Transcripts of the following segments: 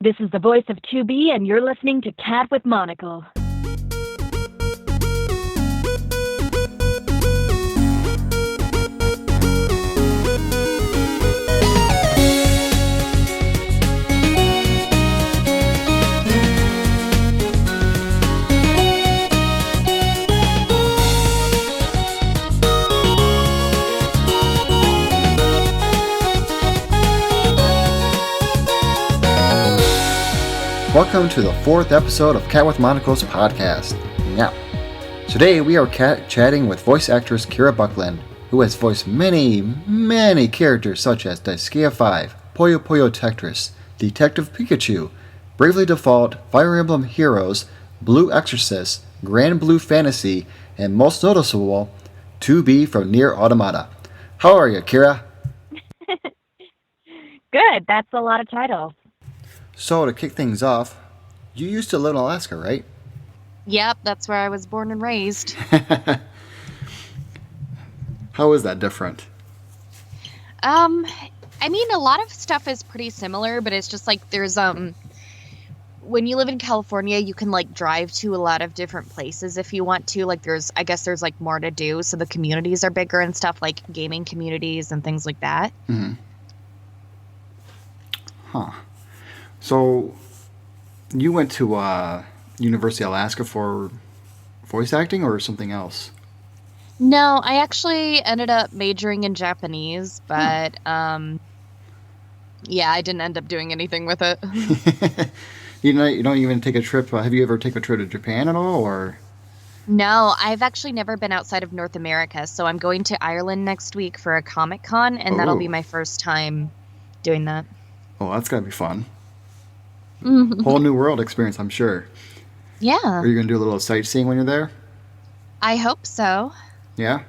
This is the voice of 2B, and you're listening to Cat with Monocle. Welcome to the 4th episode of Cat with Monocle's podcast. Now, today we are chatting with voice actress Kira Buckland, who has voiced many characters such as Disgaea 5, Puyo Puyo Tetris, Detective Pikachu, Bravely Default, Fire Emblem Heroes, Blue Exorcist, Grand Blue Fantasy, and most noticeable, 2B from NieR Automata. How are you, Kira? Good, that's a lot of titles. So, to kick things off, you used to live in Alaska, right? Yep, that's where I was born and raised. How is that different? I mean, a lot of stuff is pretty similar, but it's just like there's, when you live in California, you can, like, drive to a lot of different places if you want to. Like, I guess there's, like, more to do, so the communities are bigger and stuff, like gaming communities and things like that. Mm-hmm. Huh. So, you went to University of Alaska for voice acting or something else? No, I actually ended up majoring in Japanese, but, yeah, I didn't end up doing anything with it. You don't even take a trip. Have you ever taken a trip to Japan at all, or? No, I've actually never been outside of North America, so I'm going to Ireland next week for a Comic-Con, and that'll be my first time doing that. Oh, that's gotta be fun. Whole new world experience, I'm sure. Yeah. Are you going to do a little sightseeing when you're there? I hope so. Yeah?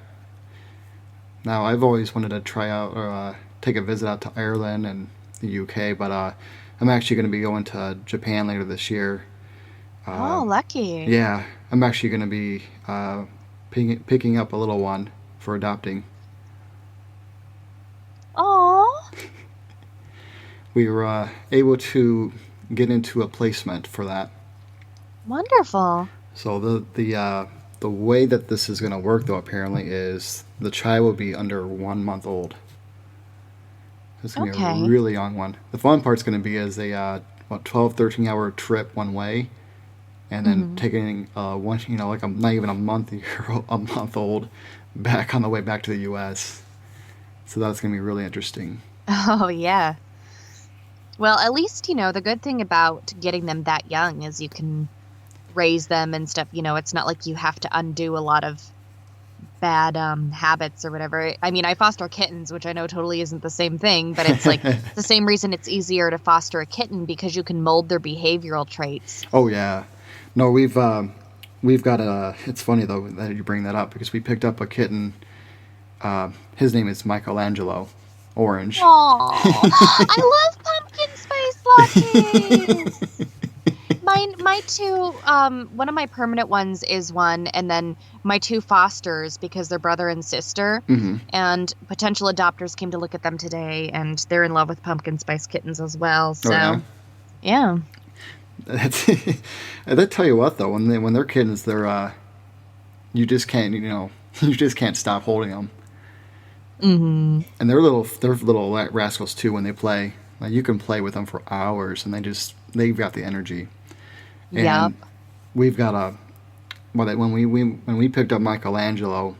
Now, I've always wanted to try out or take a visit out to Ireland and the UK, but I'm actually going to be going to Japan later this year. Oh, lucky. Yeah, I'm actually going to be picking up a little one for adopting. Aww. We were able to get into a placement for that. Wonderful. So the way that this is going to work, though, apparently, is the child will be under 1 month old. It's going to be a really young one. The fun part's going to be is a 12, 13-hour trip one way, and then taking not even a month old back on the way back to the U.S. So that's going to be really interesting. Oh, yeah. Well, at least, the good thing about getting them that young is you can raise them and stuff. It's not like you have to undo a lot of bad habits or whatever. I mean, I foster kittens, which I know totally isn't the same thing, but it's like the same reason it's easier to foster a kitten because you can mold their behavioral traits. Oh, yeah. No, we've got it's funny, though, that you bring that up because we picked up a kitten. His name is Michelangelo. Orange. Aww. I love pumpkin spice lattes. My two, one of my permanent ones is one, and then my two fosters, because they're brother and sister, and potential adopters came to look at them today, and they're in love with pumpkin spice kittens as well. So, yeah. They tell you what, though, when they're kittens, they're you just can't stop holding them. And they're little rascals too when they play. Like, you can play with them for hours, and they've got the energy. And we've got when we picked up Michelangelo,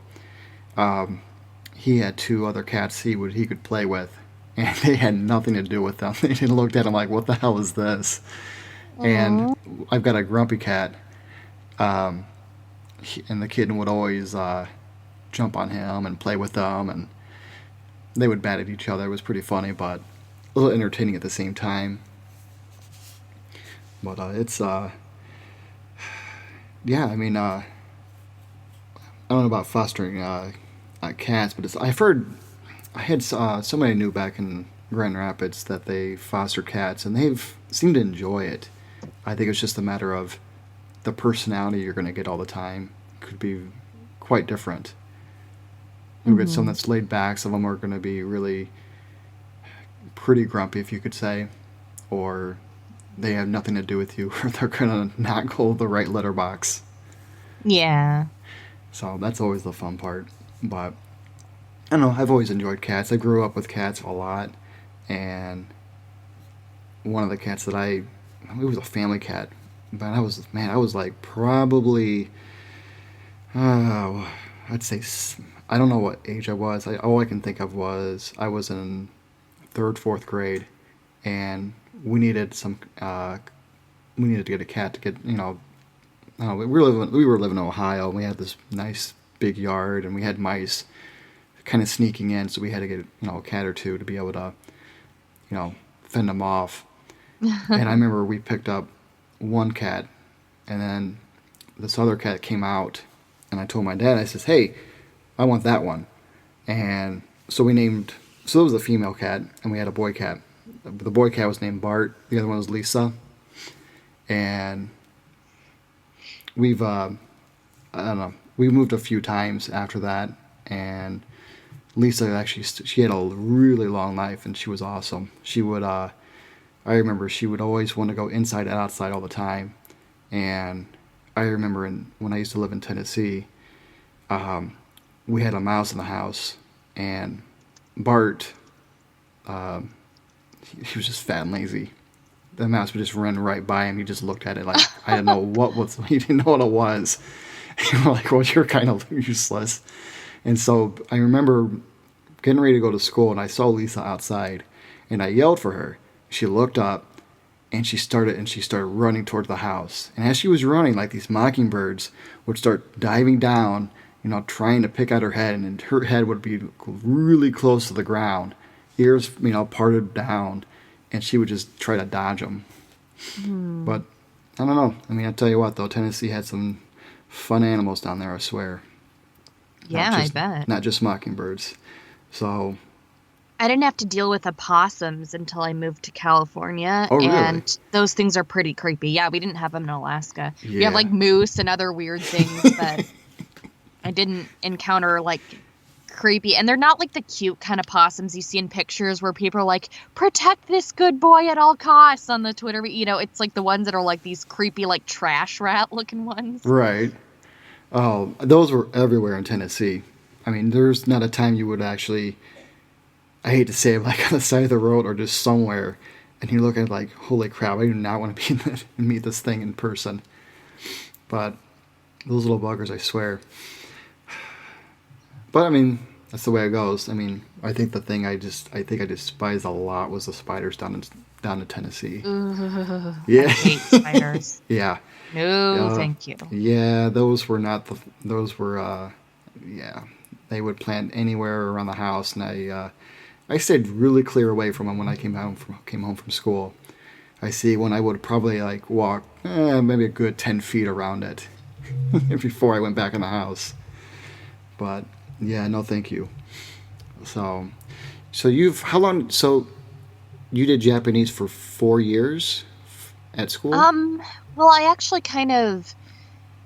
he had two other cats he could play with, and they had nothing to do with them. They looked at him like, "What the hell is this?" Aww. And I've got a grumpy cat, and the kitten would always jump on him and play with them, and they would bat at each other. It was pretty funny, but a little entertaining at the same time. But it's yeah. I mean, I don't know about fostering cats, but I've heard I had somebody I knew back in Grand Rapids that they foster cats, and they've seemed to enjoy it. I think it's just a matter of the personality you're going to get all the time could be quite different. You'll get someone that's laid back. Some of them are going to be really pretty grumpy, if you could say, or they have nothing to do with you, or they're gonna not go the right litter box. Yeah. So that's always the fun part. But I don't know. I've always enjoyed cats. I grew up with cats a lot, and one of the cats that it was a family cat, but I was like probably, I'd say, I don't know what age I was. All I can think of was I was in third, fourth grade, and we needed to get a cat to get, we were living in Ohio, and we had this nice big yard, and we had mice kind of sneaking in, so we had to get, a cat or two to be able to, fend them off. And I remember we picked up one cat, and then this other cat came out, and I told my dad, I says, hey, I want that one. And so it was a female cat, and we had a boy cat. The boy cat was named Bart, the other one was Lisa. And we've, I don't know, we moved a few times after that, and Lisa actually, she had a really long life, and she was awesome. She would, I remember she would always want to go inside and outside all the time. And I remember when I used to live in Tennessee, we had a mouse in the house, and Bart, he was just fat and lazy. The mouse would just run right by him. He just looked at it like I didn't know he didn't know what it was. And we're like, well, you're kind of useless. And so I remember getting ready to go to school, and I saw Lisa outside, and I yelled for her. She looked up, and she started running towards the house. And as she was running, like these mockingbirds would start diving down, trying to pick at her head, and her head would be really close to the ground, ears, parted down, and she would just try to dodge them. But I don't know. I mean, I tell you what, though, Tennessee had some fun animals down there, I swear. Yeah, I bet. Not just mockingbirds. So I didn't have to deal with opossums until I moved to California. Oh, really? And those things are pretty creepy. Yeah, we didn't have them in Alaska. Yeah. We have like moose and other weird things, but I didn't encounter like creepy. And they're not like the cute kind of possums you see in pictures where people are like, protect this good boy at all costs on the Twitter. It's like the ones that are like these creepy, like trash rat looking ones. Right. Oh, those were everywhere in Tennessee. I mean, there's not a time you would actually, I hate to say it, like on the side of the road or just somewhere, and you look at it like, holy crap, I do not want to meet this thing in person. But those little buggers, I swear. But I mean, that's the way it goes. I mean, I think the thing I despised a lot was the spiders down in Tennessee. Ugh, Yeah. I hate spiders. Yeah. No, thank you. Yeah, those were, they would plant anywhere around the house, and I stayed really clear away from them when I came home from school. I see when I would probably like walk maybe a good 10 feet around it before I went back in the house. But yeah, no thank you. So you did Japanese for 4 years at school? Well, I actually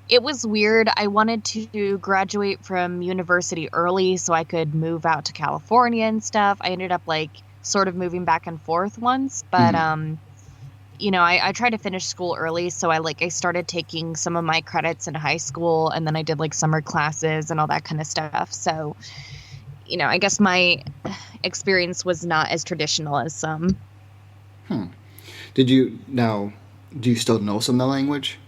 it was weird. I wanted to graduate from university early so I could move out to California and stuff. I ended up like sort of moving back and forth once, but I tried to finish school early, so I started taking some of my credits in high school, and then I did like summer classes and all that kind of stuff. So, I guess my experience was not as traditional as some. Do you still know some of the language?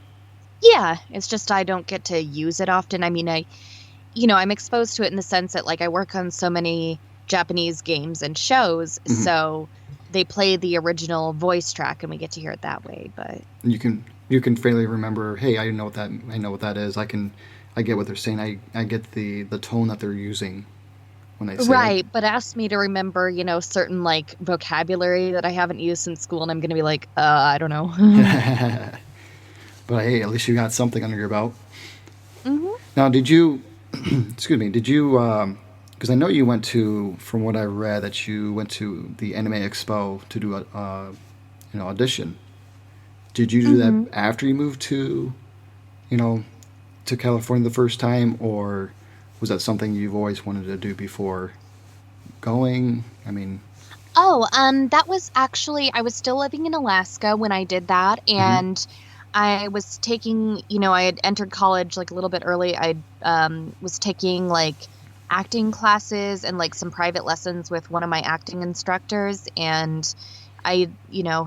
Yeah, it's just I don't get to use it often. I mean, I'm exposed to it in the sense that like I work on so many Japanese games and shows, so they play the original voice track and we get to hear it that way. But you can fairly remember, hey, I know what that is. I get what they're saying. I get the tone that they're using when they say right, it. but ask me to remember, certain like vocabulary that I haven't used since school, and I'm going to be like, I don't know. But hey, at least you got something under your belt. Mm-hmm. Now, did you, because I know you went to, from what I read, that you went to the Anime Expo to do a audition. Did you do that after you moved to California the first time, or was that something you've always wanted to do before going? I mean, Oh, that was actually, I was still living in Alaska when I did that, Mm-hmm. and I was taking, I had entered college like a little bit early. I was taking like acting classes and like some private lessons with one of my acting instructors, and I,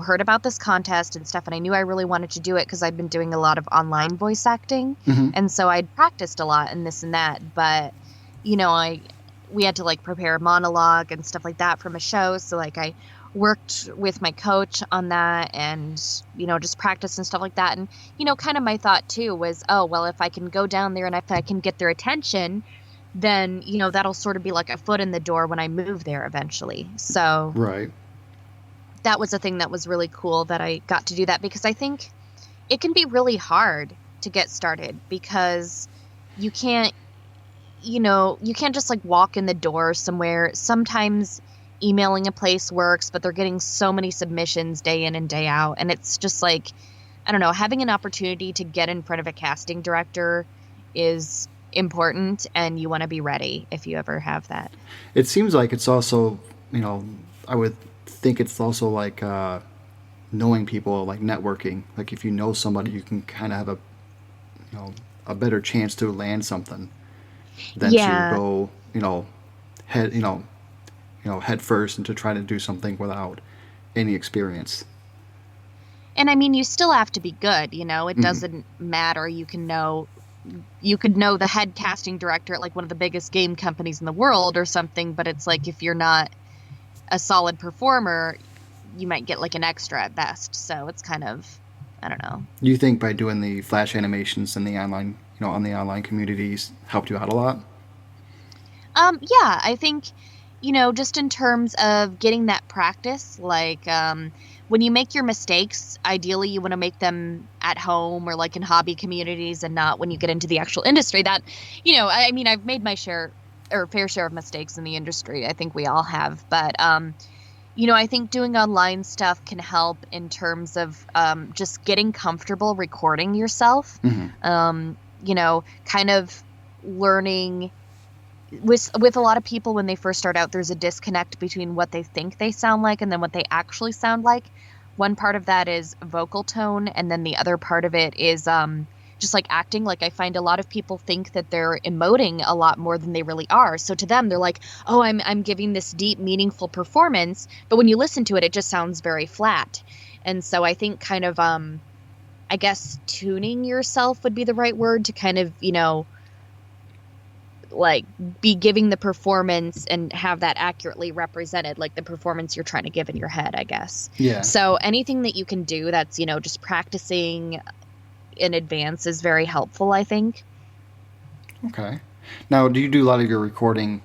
heard about this contest and stuff, and I knew I really wanted to do it because I'd been doing a lot of online voice acting, Mm-hmm. and so I'd practiced a lot and this and that, but we had to like prepare a monologue and stuff like that from a show. So like I worked with my coach on that and, just practice and stuff like that. And, kind of my thought too was, oh, well, if I can go down there and if I can get their attention, then, that'll sort of be like a foot in the door when I move there eventually. So Right. that was a thing that was really cool that I got to do that, because I think it can be really hard to get started because you can't you can't just like walk in the door somewhere. Sometimes emailing a place works, but they're getting so many submissions day in and day out. And it's just like, I don't know, having an opportunity to get in front of a casting director is important, and you want to be ready if you ever have that. It seems like it's also, I would think it's also like knowing people, like networking. Like if you know somebody, you can kind of have a better chance to land something than to Yeah. go, head, head first and to try to do something without any experience. And I mean, you still have to be good, it Mm-hmm. doesn't matter. You could know the head casting director at like one of the biggest game companies in the world or something, but it's like if you're not a solid performer, you might get like an extra at best. So it's kind of, I don't know. You think by doing the flash animations and the online, on the online communities helped you out a lot? Yeah, I think, just in terms of getting that practice, like when you make your mistakes, ideally you want to make them at home or like in hobby communities and not when you get into the actual industry. That, I mean, I've made my share or fair share of mistakes in the industry. I think we all have. But, I think doing online stuff can help in terms of just getting comfortable recording yourself, Mm-hmm. kind of learning with a lot of people when they first start out, there's a disconnect between what they think they sound like and then what they actually sound like. One part of that is vocal tone, and then the other part of it is just like acting. Like I find a lot of people think that they're emoting a lot more than they really are. So to them, they're like, "Oh, I'm giving this deep, meaningful performance," but when you listen to it, it just sounds very flat. And so I think kind of I guess tuning yourself would be the right word to kind of, like be giving the performance and have that accurately represented, like the performance you're trying to give in your head, I guess. Yeah. So anything that you can do that's, just practicing in advance is very helpful, I think. Okay. Now, do you do a lot of your recording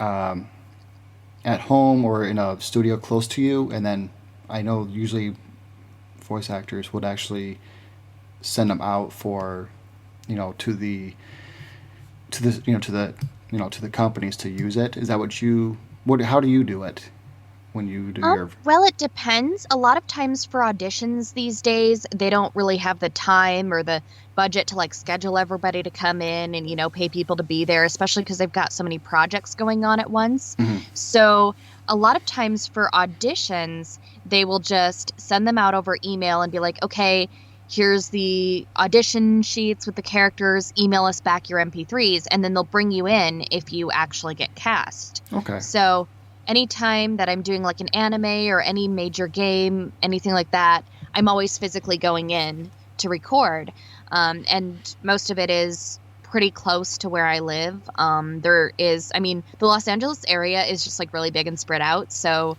at home or in a studio close to you? And then I know usually voice actors would actually send them out for, to the companies to use it. Is that how do you do it when you do your? Well, it depends. A lot of times for auditions these days, they don't really have the time or the budget to like schedule everybody to come in and, pay people to be there, especially because they've got so many projects going on at once. Mm-hmm. So a lot of times for auditions, they will just send them out over email and be like, okay, here's the audition sheets with the characters, email us back your MP3s, and then they'll bring you in if you actually get cast. Okay. So anytime that I'm doing like an anime or any major game, anything like that, I'm always physically going in to record. And most of it is pretty close to where I live. The Los Angeles area is just like really big and spread out. So,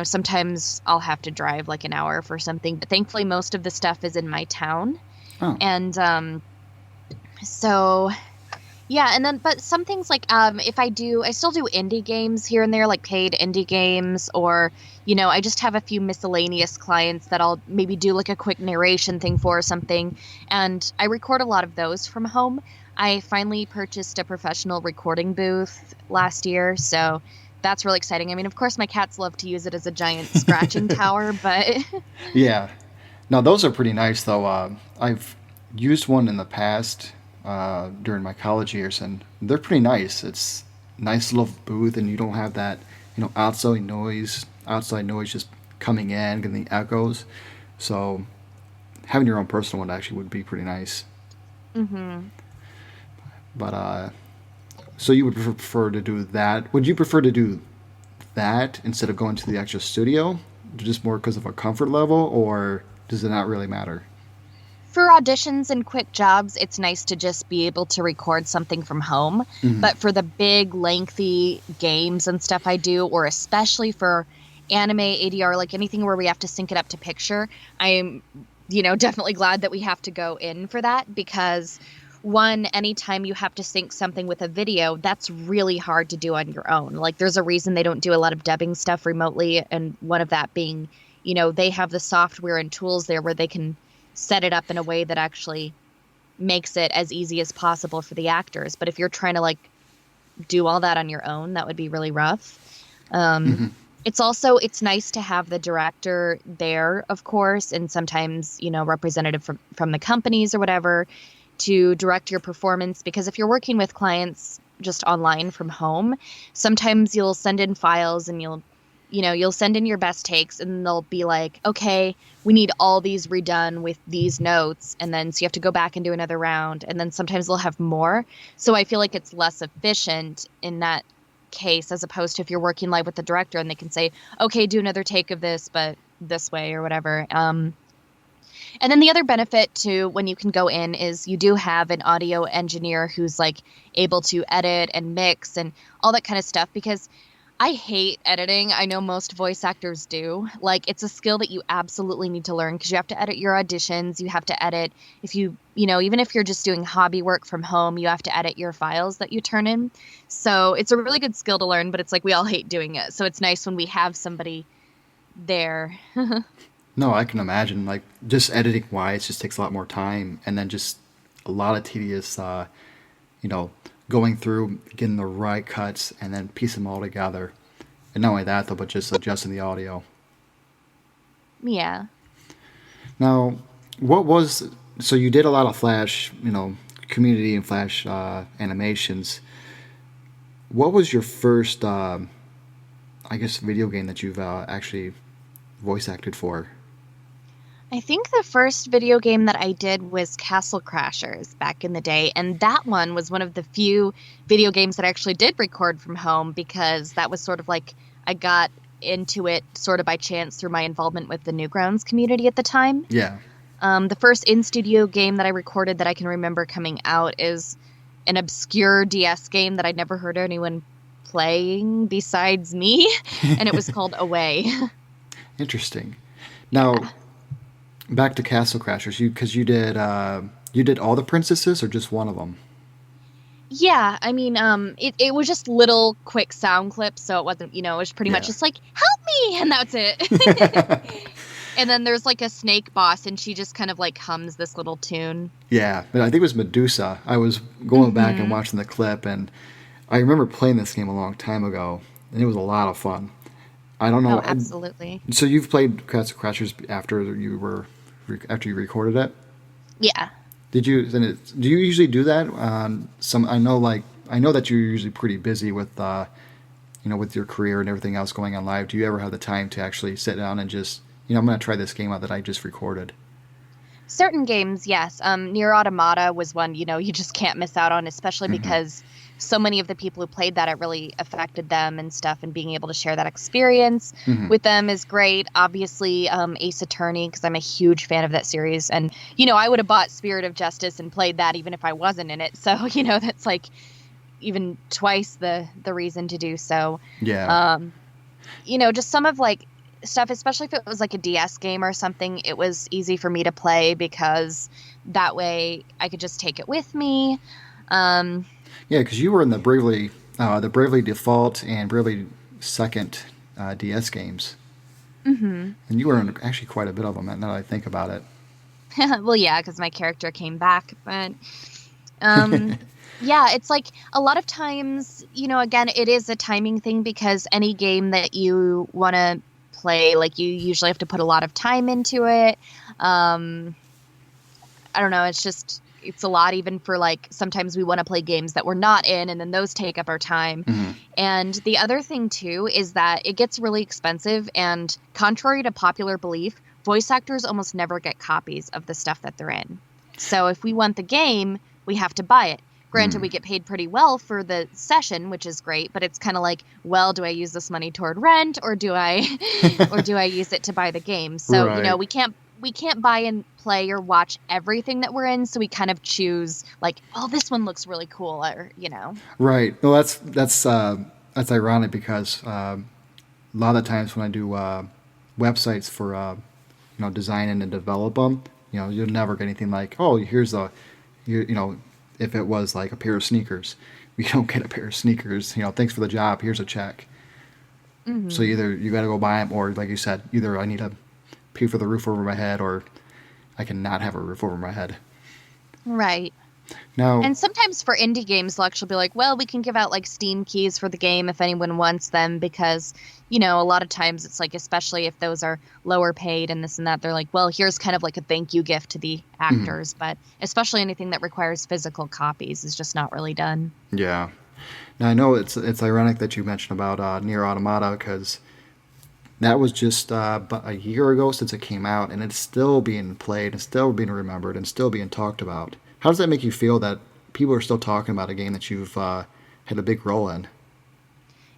sometimes I'll have to drive like an hour for something, but thankfully most of the stuff is in my town. Oh. And so yeah, and then but some things like if I still do indie games here and there, like paid indie games, or I just have a few miscellaneous clients that I'll maybe do like a quick narration thing for or something, and I record a lot of those from home. I finally purchased a professional recording booth last year, so that's really exciting. I mean, of course, my cats love to use it as a giant scratching tower, but Yeah. No, those are pretty nice, though. I've used one in the past during my college years, and they're pretty nice. It's a nice little booth, and you don't have that, outside noise outside noise just coming in, getting the echoes. So having your own personal one actually would be pretty nice. Mm-hmm. But so you would prefer to do that? Would you prefer to do that instead of going to the actual studio, just more because of a comfort level, or does it not really matter? For auditions and quick jobs, it's nice to just be able to record something from home. Mm-hmm. But for the big, lengthy games and stuff I do, or especially for anime, ADR, like anything where we have to sync it up to picture, I'm, definitely glad that we have to go in for that because, one, anytime you have to sync something with a video, that's really hard to do on your own. Like, there's a reason they don't do a lot of dubbing stuff remotely, and one of that being, they have the software and tools there where they can set it up in a way that actually makes it as easy as possible for the actors. But if you're trying to do all that on your own, that would be really rough. Mm-hmm. It's nice to have the director there, of course, and sometimes, representative from the companies or whatever to direct your performance. Because if you're working with clients just online from home, sometimes you'll send in files and you'll send in your best takes and they'll be like, okay, we need all these redone with these notes. And then so you have to go back and do another round. And then sometimes they'll have more. So I feel like it's less efficient in that case as opposed to if you're working live with the director and they can say, okay, do another take of this, but this way or whatever. And then the other benefit to when you can go in is you do have an audio engineer who's able to edit and mix and all that kind of stuff because I hate editing. I know most voice actors do. It's a skill that you absolutely need to learn because you have to edit your auditions. You have to edit if even if you're just doing hobby work from home, you have to edit your files that you turn in. So it's a really good skill to learn, but it's we all hate doing it. So it's nice when we have somebody there. No, I can imagine. Just editing wise just takes a lot more time, and then just a lot of tedious, going through, getting the right cuts, and then piece them all together. And not only that, though, but just adjusting the audio. Yeah. Now, so you did a lot of Flash, community and Flash animations. What was your first, video game that you've actually voice acted for? I think the first video game that I did was Castle Crashers back in the day, and that one was one of the few video games that I actually did record from home because that was sort of I got into it sort of by chance through my involvement with the Newgrounds community at the time. Yeah. The first in-studio game that I recorded that I can remember coming out is an obscure DS game that I'd never heard anyone playing besides me, and it was called Away. Interesting. Now, back to Castle Crashers, because you did all the princesses or just one of them? Yeah, I mean, it was just little quick sound clips, so it wasn't, it was pretty much just help me, and that's it. And then there's a snake boss, and she just kind of hums this little tune. Yeah, but I think it was Medusa. I was going back and watching the clip, and I remember playing this game a long time ago, and it was a lot of fun. I don't know. Oh, absolutely. So you've played Castle Crashers after you recorded it? Yeah. Do you usually do that? I know that you're usually pretty busy with with your career and everything else going on live. Do you ever have the time to actually sit down and just I'm going to try this game out that I just recorded? Certain games, yes. NieR Automata was one you just can't miss out on, especially because so many of the people who played that, it really affected them and stuff, and being able to share that experience with them is great. Obviously, Ace Attorney, because I'm a huge fan of that series, and I would have bought Spirit of Justice and played that even if I wasn't in it. So that's even twice the reason to do so. Yeah. Just some of stuff, especially if it was a DS game or something, it was easy for me to play because that way I could just take it with me. Yeah, because you were in the Bravely Default and Bravely Second DS games. Mm-hmm. And you were in actually quite a bit of them, now that I think about it. Well, yeah, because my character came back. But, yeah, it's a lot of times, again, it is a timing thing because any game that you want to play, you usually have to put a lot of time into it. I don't know, it's just it's a lot even for like sometimes we want to play games that we're not in, and then those take up our time. Mm-hmm. And the other thing too is that it gets really expensive, and contrary to popular belief, voice actors almost never get copies of the stuff that they're in. So if we want the game, we have to buy it. Granted, we get paid pretty well for the session, which is great, but it's kind of like, well, do I use this money toward rent, or do I use it to buy the game? So, Right. you know, we can't buy and play or watch everything that we're in, so we kind of choose like, oh, this one looks really cool, or, you know. Right. Well, that's ironic because a lot of the times when I do websites for design and develop them, you'll never get anything like, oh, here's if it was like a pair of sneakers, we don't get a pair of sneakers. Thanks for the job. Here's a check. Mm-hmm. So either you got to go buy them, or like you said, either I need to pay for the roof over my head, or I can not have a roof over my head. Right. Now, and sometimes for indie games, they'll actually be like, well, we can give out like Steam keys for the game if anyone wants them, because, a lot of times it's like, especially if those are lower paid and this and that, they're like, well, here's kind of like a thank you gift to the actors. But especially anything that requires physical copies is just not really done. Yeah. Now, I know it's ironic that you mentioned about NieR Automata, because that was just about a year ago since it came out, and it's still being played, and still being remembered, and still being talked about. How does that make you feel that people are still talking about a game that you've had a big role in?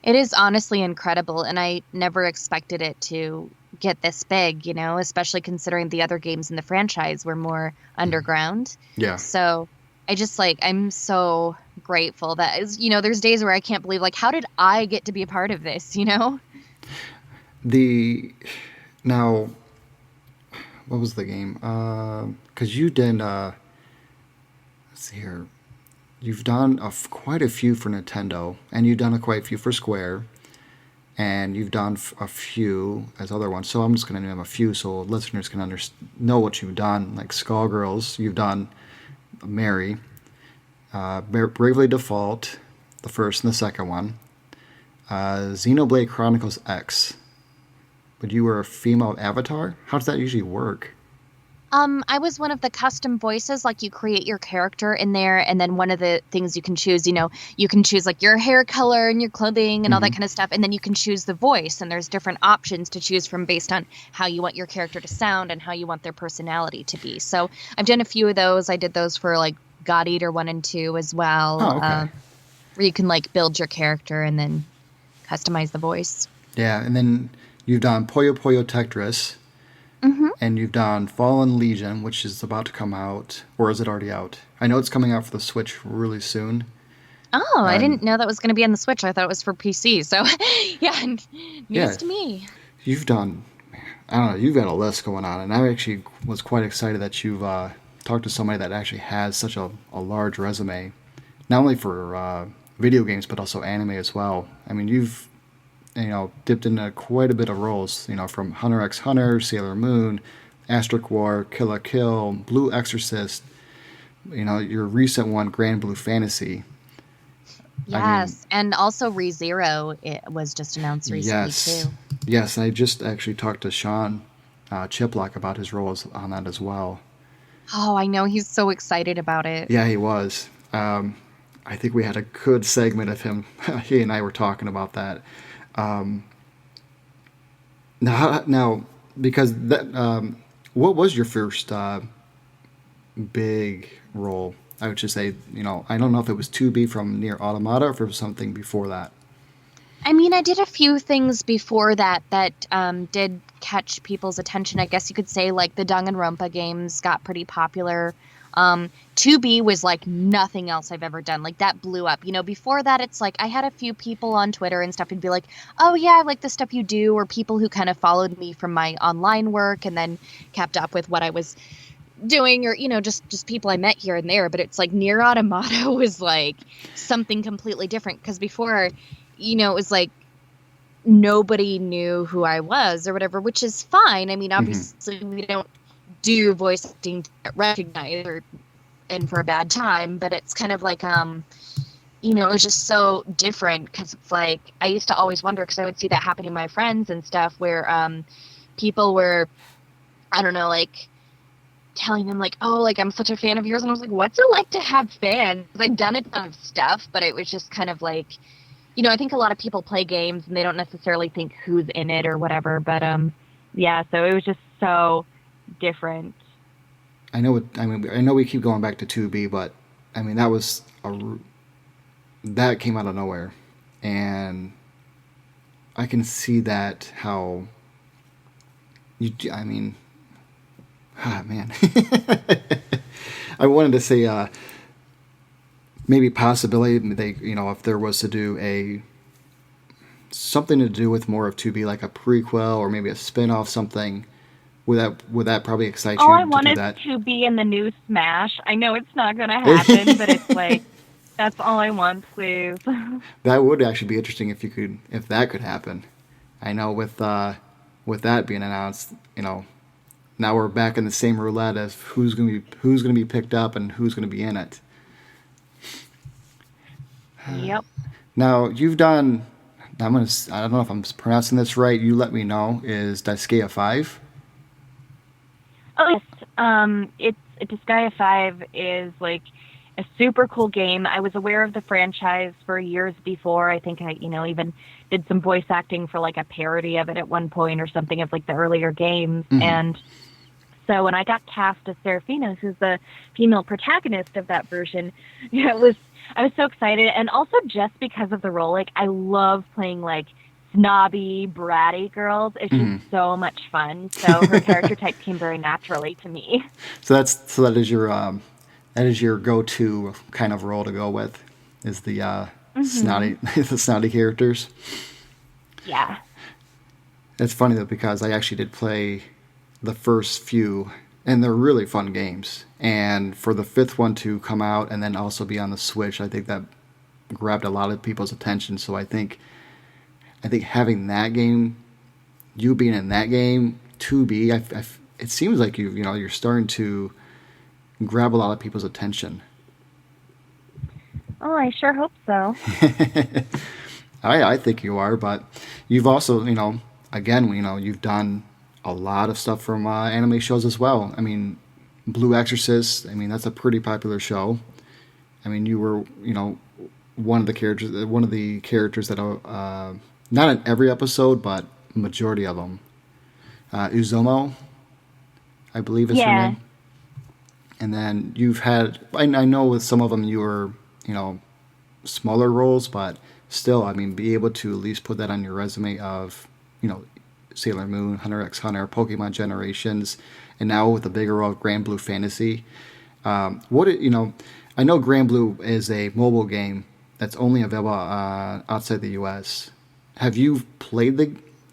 It is honestly incredible, and I never expected it to get this big, especially considering the other games in the franchise were more underground. Yeah. So I just I'm so grateful that, there's days where I can't believe, how did I get to be a part of this, Now, what was the game? Because you did, let's see here. You've done quite a few for Nintendo, and you've done quite a few for Square, and you've done a few as other ones. So I'm just going to name a few so listeners can know what you've done. Like Skullgirls, you've done Mary, Bravely Default, the first and the second one, Xenoblade Chronicles X. But you were a female avatar? How does that usually work? I was one of the custom voices, you create your character in there, and then one of the things you can choose, you can choose your hair color and your clothing and all that kind of stuff, and then you can choose the voice, and there's different options to choose from based on how you want your character to sound and how you want their personality to be. So I've done a few of those. I did those for God Eater 1 and 2 as well, okay. Where you can build your character and then customize the voice. Yeah, and then you've done Puyo Puyo Tetris. Mm-hmm. And you've done Fallen Legion, which is about to come out, or is it already out? I know it's coming out for the Switch really soon. Oh, I didn't know that was going to be on the Switch. I thought it was for PC. So, yeah, news to me. You've done, I don't know, you've got a list going on, and I actually was quite excited that you've talked to somebody that actually has such a large resume, not only for video games, but also anime as well. I mean, you've dipped into quite a bit of roles, from Hunter x Hunter, Sailor Moon, Asterisk War, Kill la Kill, Blue Exorcist, your recent one, Grand Blue Fantasy. Yes, and also ReZero, it was just announced recently, too. Yes, I just actually talked to Sean Chiplock about his roles on that as well. Oh, I know, he's so excited about it. Yeah, he was. I think we had a good segment of him. He and I were talking about that. Now, because that, what was your first big role? I would just say, I don't know if it was 2B from NieR Automata or if it was something before that. I mean, I did a few things before that did catch people's attention. I guess you could say, the Danganronpa games got pretty popular. 2B was nothing else I've ever done. That blew up. Before that, it's I had a few people on Twitter and stuff who'd be like, oh yeah, I like the stuff you do, or people who kind of followed me from my online work and then kept up with what I was doing, or, just people I met here and there. But it's NieR Automata was something completely different, because before, it was nobody knew who I was or whatever, which is fine. I mean, obviously we don't do voice acting to get recognized and for a bad time, but it's kind of it was just so different, because it's I used to always wonder, because I would see that happening to my friends and stuff, where people were, I don't know, telling them like, oh, like I'm such a fan of yours, and I was like, what's it like to have fans? I've done a ton of stuff, but it was just kind of like, I think a lot of people play games and they don't necessarily think who's in it or whatever, but yeah, so it was just so different. I know. I know we keep going back to 2B, but I mean that came out of nowhere, and I can see that how you. I mean, man. I wanted to say maybe possibility they if there was to do something to do with more of 2B, like a prequel or maybe a spin-off something. Would that probably excite you All I to want do is that? to be in the new Smash. I know it's not going to happen, but it's like, that's all I want, please. That would actually be interesting if that could happen. I know with that being announced, now we're back in the same roulette as who's gonna be picked up and who's gonna be in it. Yep. Now you've done. I don't know if I'm pronouncing this right. You let me know. Is Disgaea 5? Oh, yes. Disgaea 5 is like a super cool game. I was aware of the franchise for years before. I think I, even did some voice acting for like a parody of it at one point or something of like the earlier games. Mm-hmm. And so when I got cast as Serafina, who's the female protagonist of that version, I was so excited. And also just because of the role, like I love playing like snobby, bratty girls. It's just so much fun. So her character type came very naturally to me. So that is your go-to kind of role to go with, is the snotty the snotty characters. Yeah. It's funny though, because I actually did play the first few, and they're really fun games. And for the fifth one to come out and then also be on the Switch, I think that grabbed a lot of people's attention. So I think having that game, you being in that game, 2B, it seems like you're starting to grab a lot of people's attention. Oh, I sure hope so. I think you are, but you've also, again, you've done a lot of stuff from anime shows as well. I mean, Blue Exorcist, that's a pretty popular show. I mean, you were, one of the characters that, not in every episode, but majority of them. Uzomo, I believe is her name. And then you've had, I know with some of them you were, smaller roles, but still, be able to at least put that on your resume of, Sailor Moon, Hunter x Hunter, Pokemon Generations, and now with the bigger role of Grand Blue Fantasy. I know Grand Blue is a mobile game that's only available outside the U.S. Have you played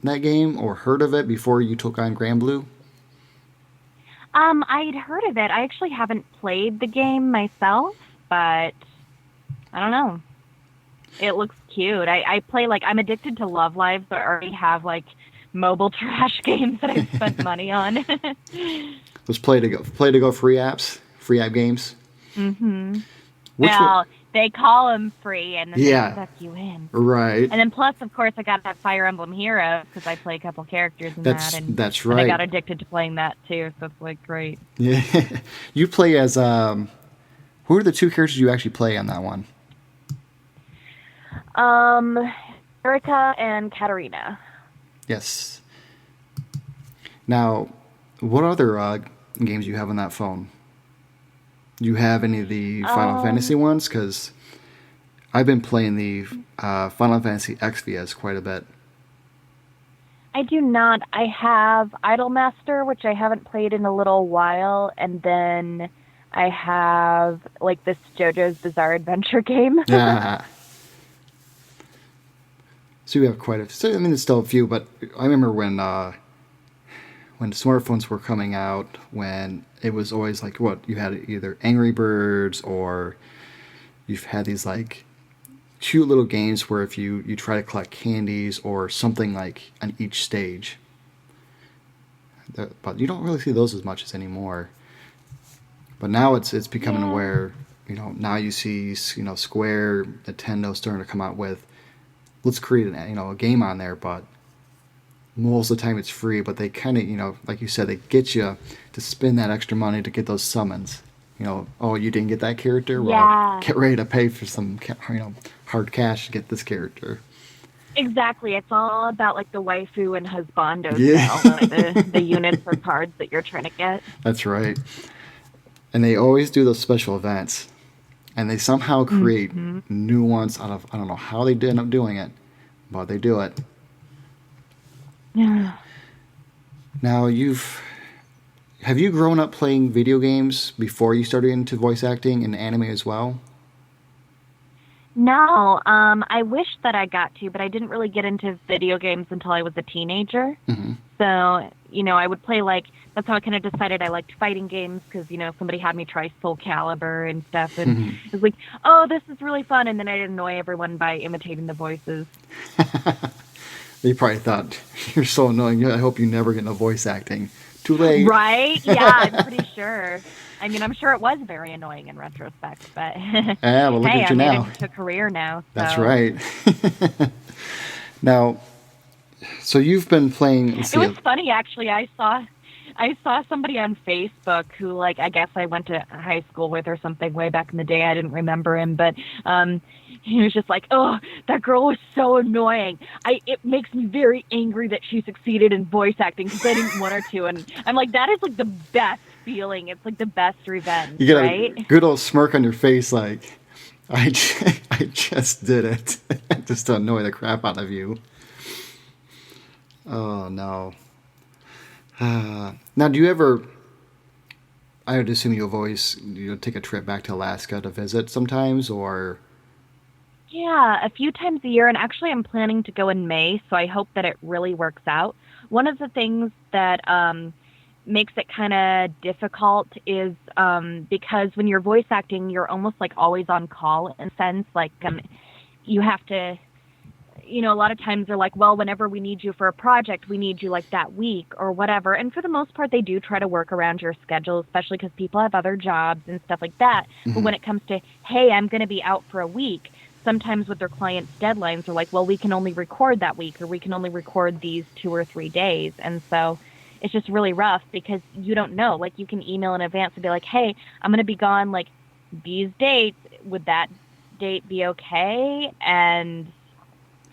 that game or heard of it before you took on Grand Blue? I'd heard of it. I actually haven't played the game myself, but I don't know. It looks cute. I play I'm addicted to Love Live, so I already have mobile trash games that I've spent money on. Those play to go free app games. Mm-hmm. They call them free, and then they suck you in. Right. And then plus, of course, I got that Fire Emblem Heroes because I play a couple characters in that. And that's right. And I got addicted to playing that too, so it's great. Yeah. You play as who are the two characters you actually play on that one? Erika and Katarina. Yes. Now, what other games do you have on that phone? Do you have any of the Final Fantasy ones? Because I've been playing the Final Fantasy XVS quite a bit. I do not. I have Idolmaster, which I haven't played in a little while, and then I have this JoJo's Bizarre Adventure game. Yeah. So you have quite a. So there's still a few, but I remember when smartphones were coming out, when it was always you had either Angry Birds or you've had these cute little games where if you try to collect candies or something on each stage. But you don't really see those as much as anymore. But now it's becoming where now you see Square, Nintendo starting to come out with, let's create a game on there, but most of the time it's free, but they kind of, like you said, they get you to spend that extra money to get those summons. Oh, you didn't get that character? Well, Yeah. get ready to pay for some, hard cash to get this character. Exactly. It's all about like the waifu and husbandos Yeah. now, like the units or cards that you're trying to get. That's right. And they always do those special events. And they somehow create new ones out of, I don't know how they end up doing it, but they do it. Yeah. Now, have you grown up playing video games before you started into voice acting and anime as well? No, I wish that I got to, but I didn't really get into video games until I was a teenager. Mm-hmm. So, I would play that's how I kind of decided I liked fighting games because, somebody had me try Soul Calibur and stuff. And it was like, oh, this is really fun. And then I'd annoy everyone by imitating the voices. They probably thought, you're so annoying. I hope you never get into voice acting. Too late. Right? Yeah, I'm pretty sure. I mean, I'm sure it was very annoying in retrospect, but Well, look hey, at you I made now. it into a career now. So. That's right. Now, so you've been playing. It was funny, actually. I saw somebody on Facebook who, I guess I went to high school with or something way back in the day. I didn't remember him, but he was just like, "Oh, that girl was so annoying. It makes me very angry that she succeeded in voice acting because I didn't want her to." And I'm like, that is the best feeling. It's the best revenge, you get right? a good old smirk on your face, like, I just did it, just to annoy the crap out of you. Oh no. Now, do you ever? I would assume you've always take a trip back to Alaska to visit sometimes, or. Yeah, a few times a year, and actually I'm planning to go in May, so I hope that it really works out. One of the things that makes it kind of difficult is because when you're voice acting, you're almost always on call in a sense. You have to, a lot of times they're like, well, whenever we need you for a project, we need you that week or whatever. And for the most part, they do try to work around your schedule, especially because people have other jobs and stuff like that. Mm-hmm. But when it comes to, hey, I'm going to be out for a week, sometimes with their clients' deadlines are like, well, we can only record that week or we can only record these 2 or 3 days. And so it's just really rough because you don't know. You can email in advance and be like, hey, I'm going to be gone these dates. Would that date be okay? And,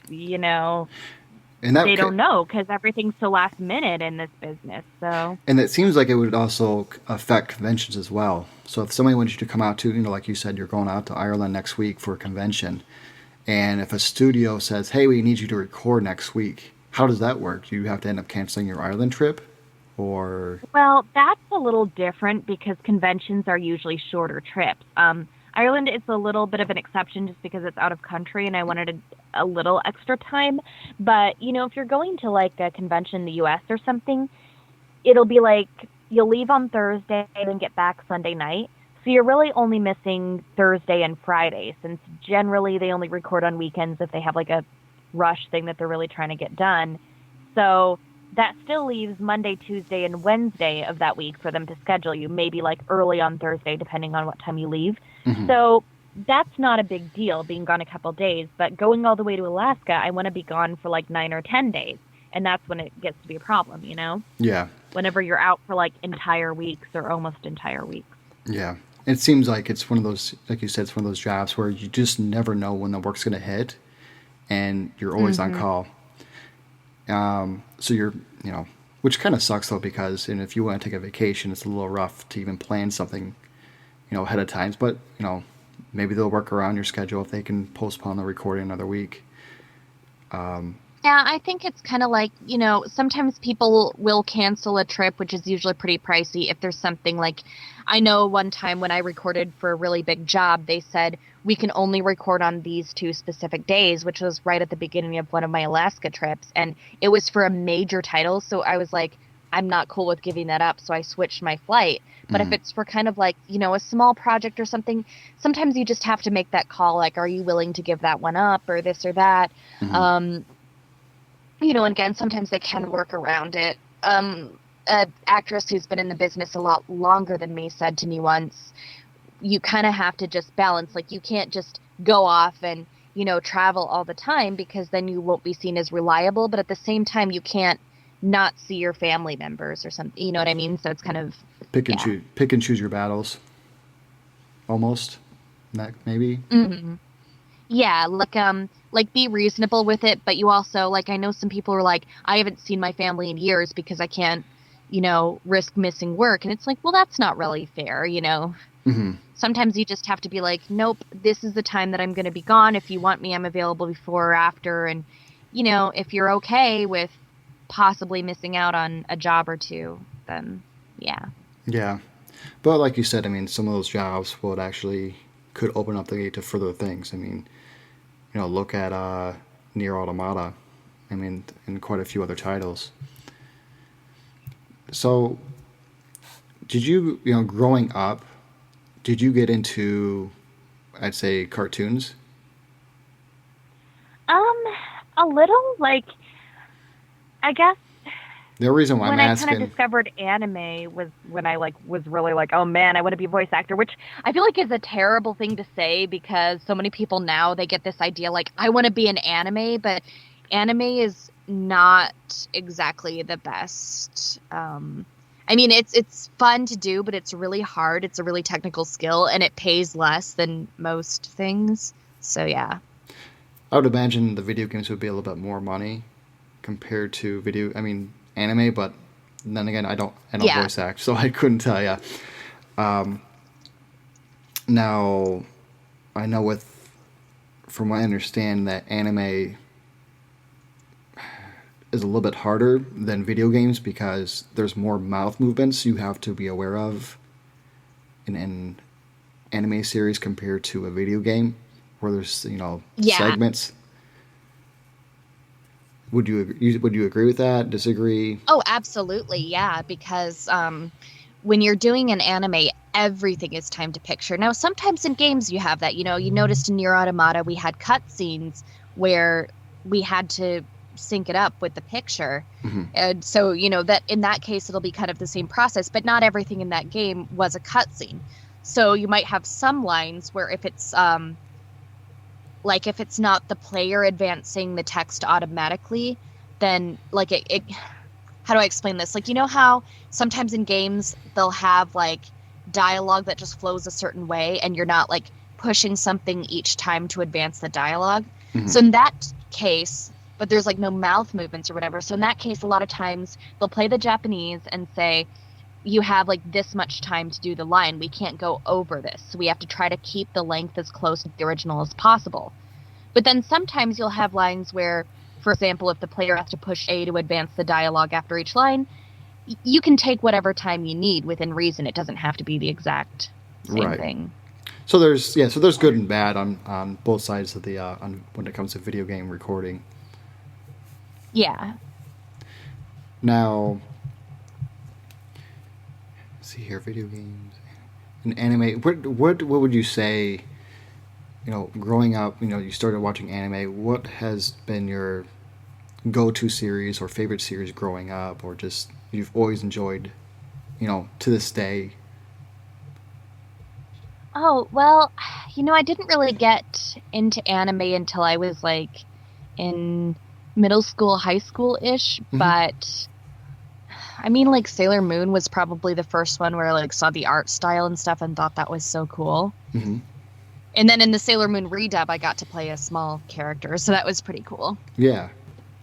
and that they don't know because everything's so last minute in this business. So. And it seems like it would also affect conventions as well. So if somebody wants you to come out to, like you said, you're going out to Ireland next week for a convention, and if a studio says, hey, we need you to record next week, how does that work? Do you have to end up canceling your Ireland trip? Or? Well, that's a little different because conventions are usually shorter trips. Ireland is a little bit of an exception just because it's out of country and I wanted a little extra time. But, if you're going to a convention in the U.S. or something, it'll be you'll leave on Thursday and get back Sunday night. So you're really only missing Thursday and Friday since generally they only record on weekends if they have a rush thing that they're really trying to get done. So that still leaves Monday, Tuesday, and Wednesday of that week for them to schedule you, maybe early on Thursday, depending on what time you leave. Mm-hmm. So that's not a big deal, being gone a couple days. But going all the way to Alaska, I want to be gone for 9 or 10 days. And that's when it gets to be a problem, Yeah. Whenever you're out for entire weeks or almost entire weeks. Yeah. It seems like it's one of those, like you said, it's one of those jobs where you just never know when the work's going to hit and you're always on call. So you're, which kind of sucks though, because if you want to take a vacation, it's a little rough to even plan something, ahead of times. But, maybe they'll work around your schedule if they can postpone the recording another week. Yeah, I think it's kind of sometimes people will cancel a trip, which is usually pretty pricey if there's something I know one time when I recorded for a really big job, they said we can only record on these 2 specific days, which was right at the beginning of one of my Alaska trips. And it was for a major title. So I was like, I'm not cool with giving that up. So I switched my flight. But if it's for kind of a small project or something, sometimes you just have to make that call. Are you willing to give that one up or this or that? Mm-hmm. And again, sometimes they can work around it. An actress who's been in the business a lot longer than me said to me once, you kind of have to just balance. You can't just go off and, travel all the time because then you won't be seen as reliable. But at the same time, you can't not see your family members or something. You know what I mean? So it's kind of yeah. Pick and choose your battles. Almost. Maybe. Mm-hmm. Yeah, like be reasonable with it, but you also like I know some people are like, I haven't seen my family in years because I can't, risk missing work. And it's like, well, that's not really fair. Hmm. Sometimes you just have to be like, nope, this is the time that I'm going to be gone. If you want me, I'm available before or after. And, if you're okay with possibly missing out on a job or two, then yeah. Yeah. But like you said, I mean, some of those jobs would actually could open up the gate to further things. I mean, look at NieR Automata. I mean, and quite a few other titles. So, did you, growing up, did you get into, I'd say, cartoons? A little, like, I guess The reason why I'm when I kind of asking, discovered anime was when I like was really like, oh man, I want to be a voice actor, which I feel like is a terrible thing to say because so many people now they get this idea like I want to be an anime, but anime is not exactly the best. I mean, it's fun to do, but it's really hard. It's a really technical skill, and it pays less than most things. So yeah. I would imagine the video games would be a little bit more money compared to anime, but then again, I don't Yeah. voice act, so I couldn't tell you. Now, I know from what I understand, that anime is a little bit harder than video games because there's more mouth movements you have to be aware of in an anime series compared to a video game where there's Yeah. segments. Would you agree with that? Disagree? Oh, absolutely. Yeah, because when you're doing an anime, everything is time to picture. Now, sometimes in games you have that. You noticed in NieR Automata we had cutscenes where we had to sync it up with the picture. Mm-hmm. And so, that in that case it'll be kind of the same process, but not everything in that game was a cutscene. So you might have some lines where if it's like if it's not the player advancing the text automatically, then like it how do I explain this? Like, how sometimes in games they'll have like dialogue that just flows a certain way and you're not like pushing something each time to advance the dialogue. Mm-hmm. So in that case, but there's like no mouth movements or whatever. So in that case, a lot of times they'll play the Japanese and say, you have like this much time to do the line. We can't go over this. So we have to try to keep the length as close to the original as possible. But then sometimes you'll have lines where, for example, if the player has to push A to advance the dialogue after each line, you can take whatever time you need within reason. It doesn't have to be the exact same thing. So there's good and bad on both sides of the when it comes to video game recording. Yeah. Now, let's see here, video games and anime. What would you say? Growing up, you started watching anime. What has been your go-to series or favorite series growing up, or just you've always enjoyed, to this day? Oh, well, I didn't really get into anime until I was like in middle school, high school-ish, Mm-hmm. but I mean, like Sailor Moon was probably the first one where I like saw the art style and stuff and thought that was so cool. Mm-hmm. And then in the Sailor Moon redub, I got to play a small character, so that was pretty cool. Yeah.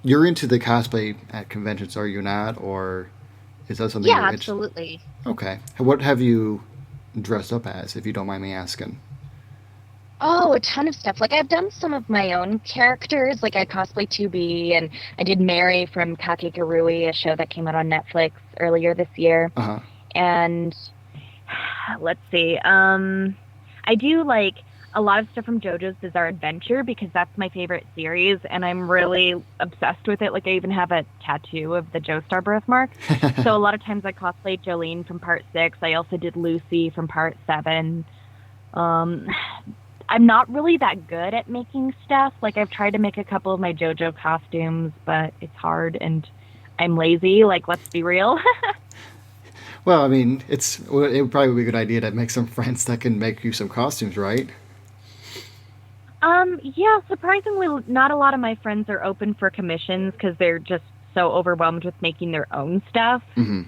You're into the cosplay at conventions, are you not? Or is that something? Yeah, absolutely. Okay. What have you dressed up as, if you don't mind me asking? Oh, a ton of stuff. Like, I've done some of my own characters. Like, I cosplay 2B, and I did Mary from Kakegurui, a show that came out on Netflix earlier this year. Uh-huh. And let's see. I do, like, a lot of stuff from JoJo's Bizarre Adventure because that's my favorite series, and I'm really obsessed with it. Like, I even have a tattoo of the Joestar birthmark. So a lot of times I cosplay Jolene from Part 6. I also did Lucy from Part 7. I'm not really that good at making stuff. Like, I've tried to make a couple of my JoJo costumes, but it's hard, and I'm lazy. Like, let's be real. Well, I mean, it would probably be a good idea to make some friends that can make you some costumes, right? Yeah, surprisingly, not a lot of my friends are open for commissions because they're just so overwhelmed with making their own stuff. Mm-hmm.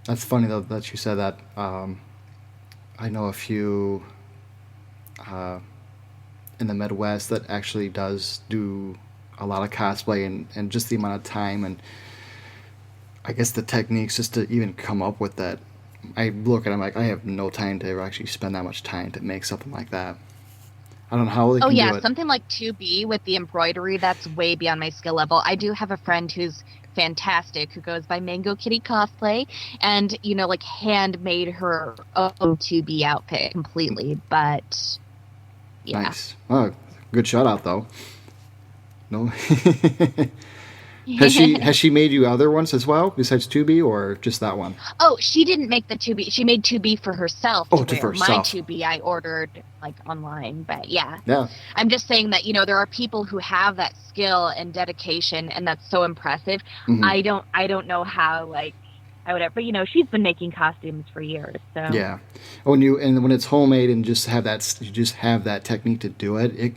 That's funny though that you said that. I know a few in the Midwest that actually does do a lot of cosplay, and just the amount of time and I guess the techniques just to even come up with that. I look at it, I'm like, I have no time to actually spend that much time to make something like that. I don't know how they Oh can yeah, do it. something like 2B with the embroidery, that's way beyond my skill level. I do have a friend who's fantastic who goes by Mango Kitty Cosplay and, like handmade her own 2B outfit completely. But yeah. Nice. Oh, good shout out though. No. Has she made you other ones as well besides 2B or just that one? Oh, she didn't make the 2B. She made 2B for herself Oh, to to wear. My herself. 2B I ordered like online, but yeah. Yeah. I'm just saying that, there are people who have that skill and dedication and that's so impressive. Mm-hmm. I don't know how I would have, but she's been making costumes for years, so. Yeah. When it's homemade and just have that technique to do it,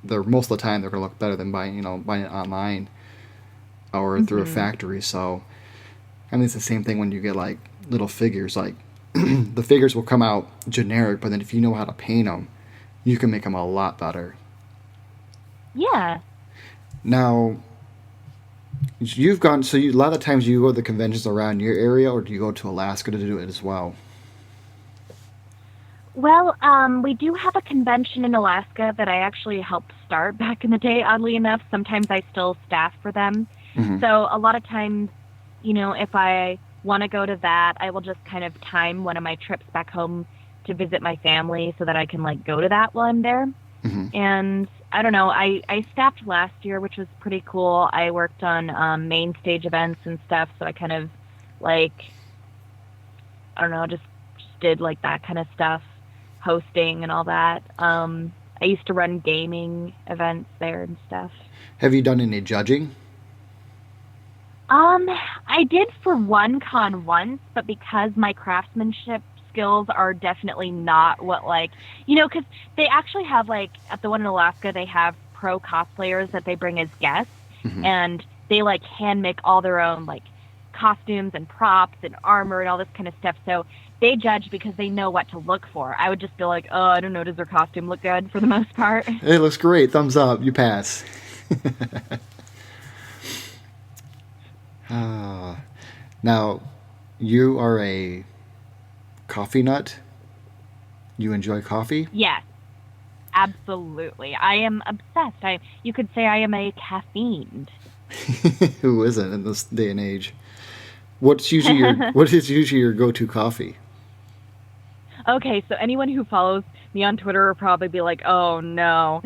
they're most of the time they're gonna look better than buying it online or through a factory. So I mean it's the same thing when you get like little figures. Like the figures will come out generic, but then if you know how to paint them, you can make them a lot better. Yeah. Now you've gone a lot of times you go to the conventions around your area, or do you go to Alaska to do it as well? Well, we do have a convention in Alaska that I actually helped start back in the day, oddly enough. Sometimes I still staff for them. Mm-hmm. So a lot of times, if I want to go to that, I will just kind of time one of my trips back home to visit my family so that I can go to that while I'm there. Mm-hmm. And I don't know, I staffed last year, which was pretty cool. I worked on main stage events and stuff, so I kind of I don't know, just did that kind of stuff, hosting and all that. I used to run gaming events there and stuff. Have you done any judging? I did for one con once, but because my craftsmanship skills are definitely not what because they actually have at the one in Alaska, they have pro cosplayers that they bring as guests, and they hand make all their own costumes and props and armor and all this kind of stuff. So they judge because they know what to look for. I would just be like, oh, I don't know, does their costume look good for the most part? It looks great. Thumbs up. You pass. Now, you are a coffee nut? You enjoy coffee? Yes, absolutely. I am obsessed. You could say I am a caffeined. Who isn't in this day and age? What is usually your go-to coffee? Okay, so anyone who follows me on Twitter will probably be like, oh no,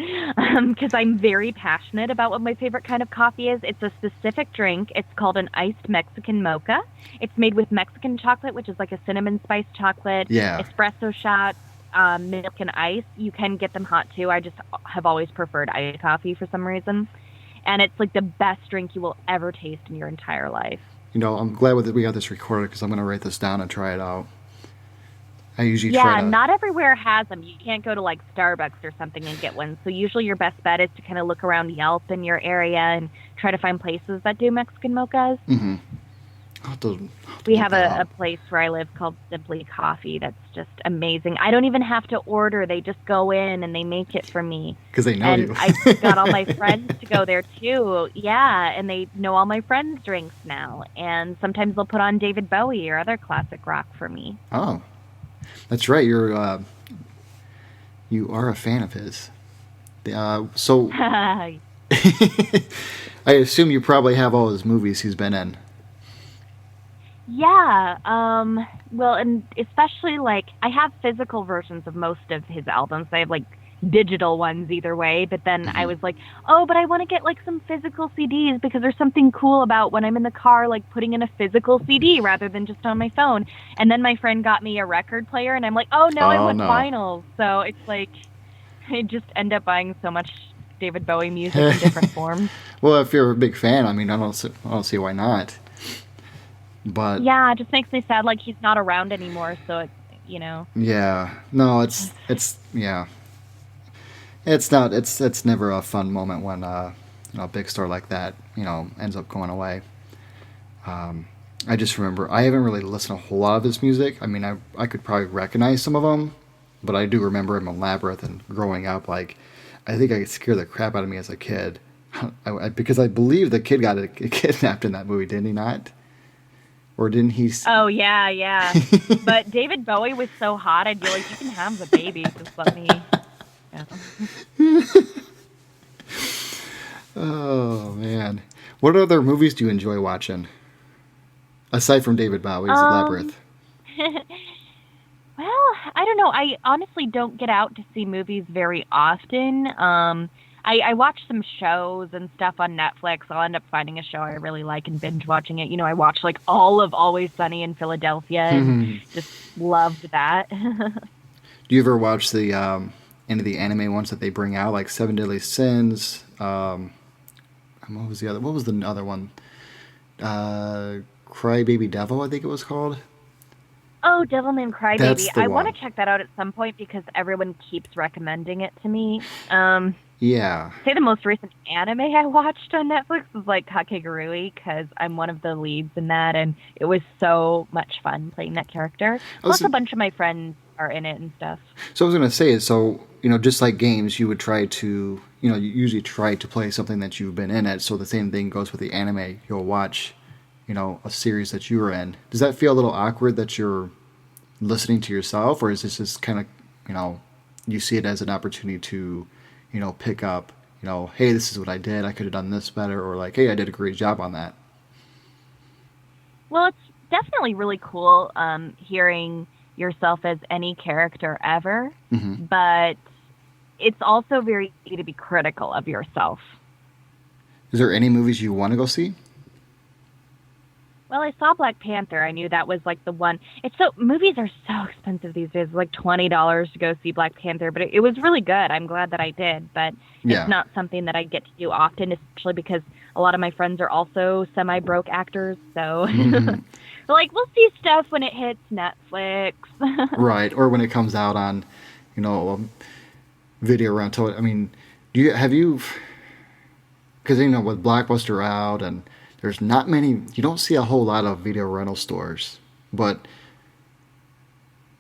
because I'm very passionate about what my favorite kind of coffee is. It's a specific drink. It's called an iced Mexican mocha. It's made with Mexican chocolate, which is like a cinnamon spice chocolate, espresso shots, milk and ice. You can get them hot too. I just have always preferred iced coffee for some reason. And it's the best drink you will ever taste in your entire life. I'm glad that we got this recorded because I'm going to write this down and try it out. I usually try to... not everywhere has them. You can't go to Starbucks or something and get one. So usually your best bet is to kind of look around Yelp in your area and try to find places that do Mexican mochas. Mm-hmm. We have a place where I live called Simply Coffee that's just amazing. I don't even have to order. They just go in and they make it for me. Because they know you. I got all my friends to go there too. Yeah, and they know all my friends' drinks now. And sometimes they'll put on David Bowie or other classic rock for me. Oh, that's right. You are a fan of his. So I assume you probably have all his movies he's been in. Yeah, well, and especially I have physical versions of most of his albums. I have digital ones either way, but then I was like, oh, but I want to get some physical CDs because there's something cool about when I'm in the car putting in a physical CD rather than just on my phone. And then my friend got me a record player and I'm like, oh no, I want vinyl. So it's I just end up buying so much David Bowie music in different forms. Well, if you're a big fan, I mean, I don't see why not. But yeah, it just makes me sad he's not around anymore, so it's yeah, no, it's yeah, it's not, it's never a fun moment when a big store like that ends up going away. I just remember I haven't really listened to a whole lot of his music. I mean, I could probably recognize some of them, but I do remember him in Labyrinth and growing up. Like, I think I could scare the crap out of me as a kid, because I believe the kid got kidnapped in that movie, didn't he not? Or didn't he? Oh yeah. But David Bowie was so hot, I'd be like, you can have the baby, just let me. Yeah. Oh man, what other movies do you enjoy watching aside from David Bowie's Labyrinth? Well, I don't know. I honestly don't get out to see movies very often. I watch some shows and stuff on Netflix. I'll end up finding a show I really like and binge watching it. I watched like all of Always Sunny in Philadelphia and just loved that. Do you ever watch the any of the anime ones that they bring out, like Seven Deadly Sins? What was the other? What was the other one? Cry Baby Devil, I think it was called. Oh, Devilman Crybaby. That's the I one. want to check that out at some point because everyone keeps recommending it to me. Yeah. Say the most recent anime I watched on Netflix was like Kakegurui because I'm one of the leads in that, and it was so much fun playing that character. Plus, a bunch of my friends are in it and stuff. So I was going to say, just like games, you would try to, you usually try to play something that you've been in it. So the same thing goes with the anime. You'll watch, a series that you were in. Does that feel a little awkward that you're listening to yourself, or is this just kind of, you see it as an opportunity to, pick up, hey, this is what I did. I could have done this better, or like, hey, I did a great job on that. Well, it's definitely really cool hearing yourself as any character ever, but it's also very easy to be critical of yourself. Is there any movies you want to go see? Well, I saw Black Panther. I knew that was like the one. Movies are so expensive these days, like $20 to go see Black Panther, but it was really good. I'm glad that I did, but it's not something that I get to do often, especially because a lot of my friends are also semi-broke actors, so like we'll see stuff when it hits Netflix. Right, or when it comes out on, video rental. I mean, because with Blockbuster out and there's not many, you don't see a whole lot of video rental stores, but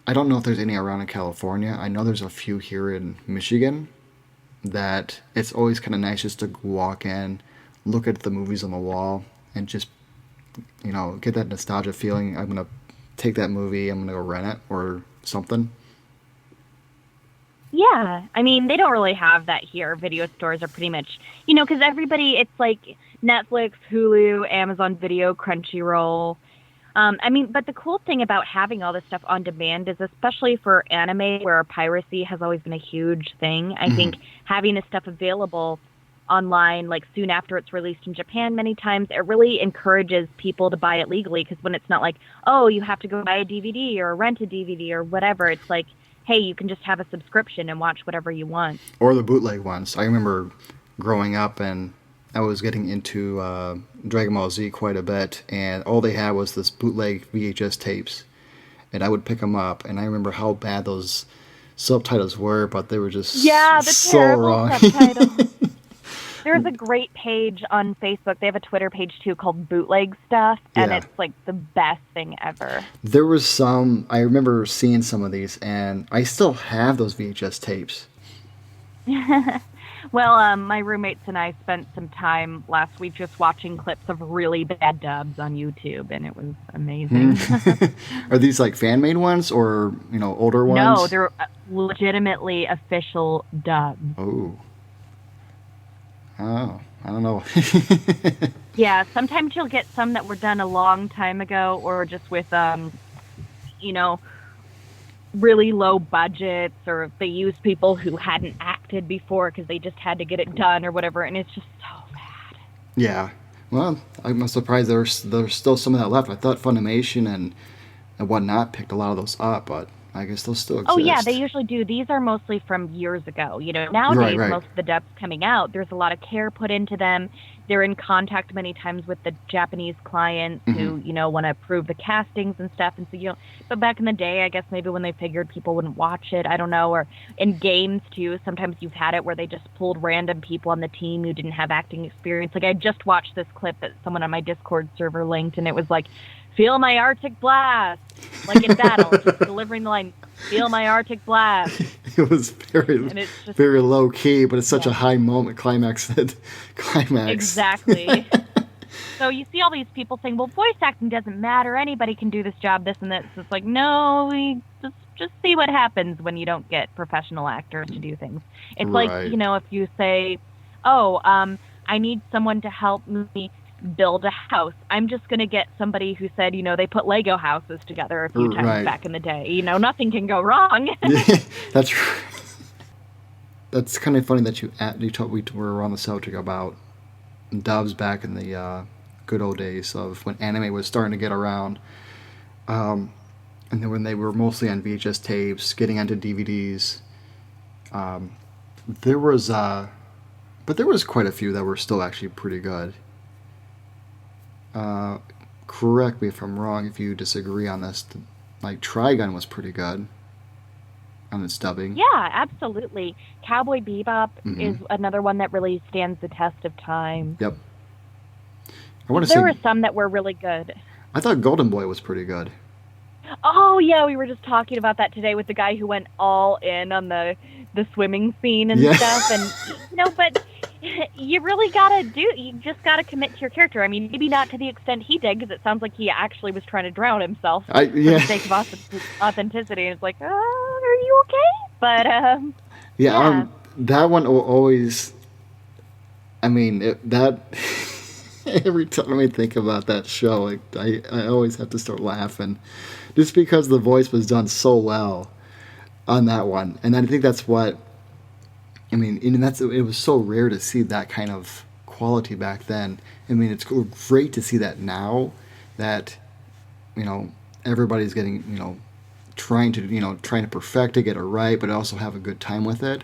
I don't know if there's any around in California. I know there's a few here in Michigan that it's always kind of nice just to walk in, look at the movies on the wall, and just, get that nostalgia feeling. I'm going to take that movie, I'm going to go rent it or something. Yeah, I mean, they don't really have that here. Video stores are pretty much, because everybody, it's like Netflix, Hulu, Amazon Video, Crunchyroll. But the cool thing about having all this stuff on demand is, especially for anime, where piracy has always been a huge thing, I think having this stuff available online, like soon after it's released in Japan many times, it really encourages people to buy it legally, because when it's not like, oh, you have to go buy a DVD or rent a DVD or whatever, it's like, hey, you can just have a subscription and watch whatever you want. Or the bootleg ones. I remember growing up and I was getting into Dragon Ball Z quite a bit, and all they had was this bootleg VHS tapes. And I would pick them up, and I remember how bad those subtitles were, but they were just so terrible wrong. Subtitles. There's a great page on Facebook. They have a Twitter page, too, called Bootleg Stuff, and it's, like, the best thing ever. There was some... I remember seeing some of these, and I still have those VHS tapes. Well, my roommates and I spent some time last week just watching clips of really bad dubs on YouTube, and it was amazing. Are these, like, fan-made ones or, older ones? No, they're legitimately official dubs. Oh, I don't know. Yeah, sometimes you'll get some that were done a long time ago, or just with, really low budgets, or they use people who hadn't acted before because they just had to get it done or whatever, and it's just so bad. Yeah. Well, I'm surprised there's still some of that left. I thought Funimation and whatnot picked a lot of those up, but I guess they'll still exist. Oh yeah, they usually do. These are mostly from years ago. Nowadays, Right. most of the dubs coming out, there's a lot of care put into them. They're in contact many times with the Japanese clients who, want to approve the castings and stuff. And so, but back in the day, I guess maybe when they figured people wouldn't watch it, I don't know. Or in games too, sometimes you've had it where they just pulled random people on the team who didn't have acting experience. Like I just watched this clip that someone on my Discord server linked, and it was like, "Feel my Arctic blast," like in battle, just delivering the line, "Feel my Arctic blast." It was very low key, but it's such a high moment climax. Exactly. So you see all these people saying, "Well, voice acting doesn't matter. Anybody can do this job, this and this." It's like, no, we just see what happens when you don't get professional actors to do things. It's like, if you say, "Oh, I need someone to help me build a house. I'm just going to get somebody who said, they put Lego houses together a few times back in the day. Nothing can go wrong." That's kind of funny that we were on the subject about dubs back in the good old days of when anime was starting to get around. And then when they were mostly on VHS tapes, getting onto DVDs. There was quite a few that were still actually pretty good. Correct me if I'm wrong if you disagree on this. Like Trigun was pretty good on its dubbing. Yeah, absolutely. Cowboy Bebop is another one that really stands the test of time. Yep. There were some that were really good. I thought Golden Boy was pretty good. Oh yeah, we were just talking about that today with the guy who went all in on the swimming scene and stuff, and but you really you just gotta commit to your character. I mean, maybe not to the extent he did, because it sounds like he actually was trying to drown himself for the sake of authenticity, and it's like, oh, are you okay? But that one always, I mean, that every time I think about that show, I always have to start laughing, just because the voice was done so well on that one. And I think that's what, I mean, it was so rare to see that kind of quality back then. I mean, it's great to see that now, that, everybody's getting, trying to perfect it, get it right, but also have a good time with it.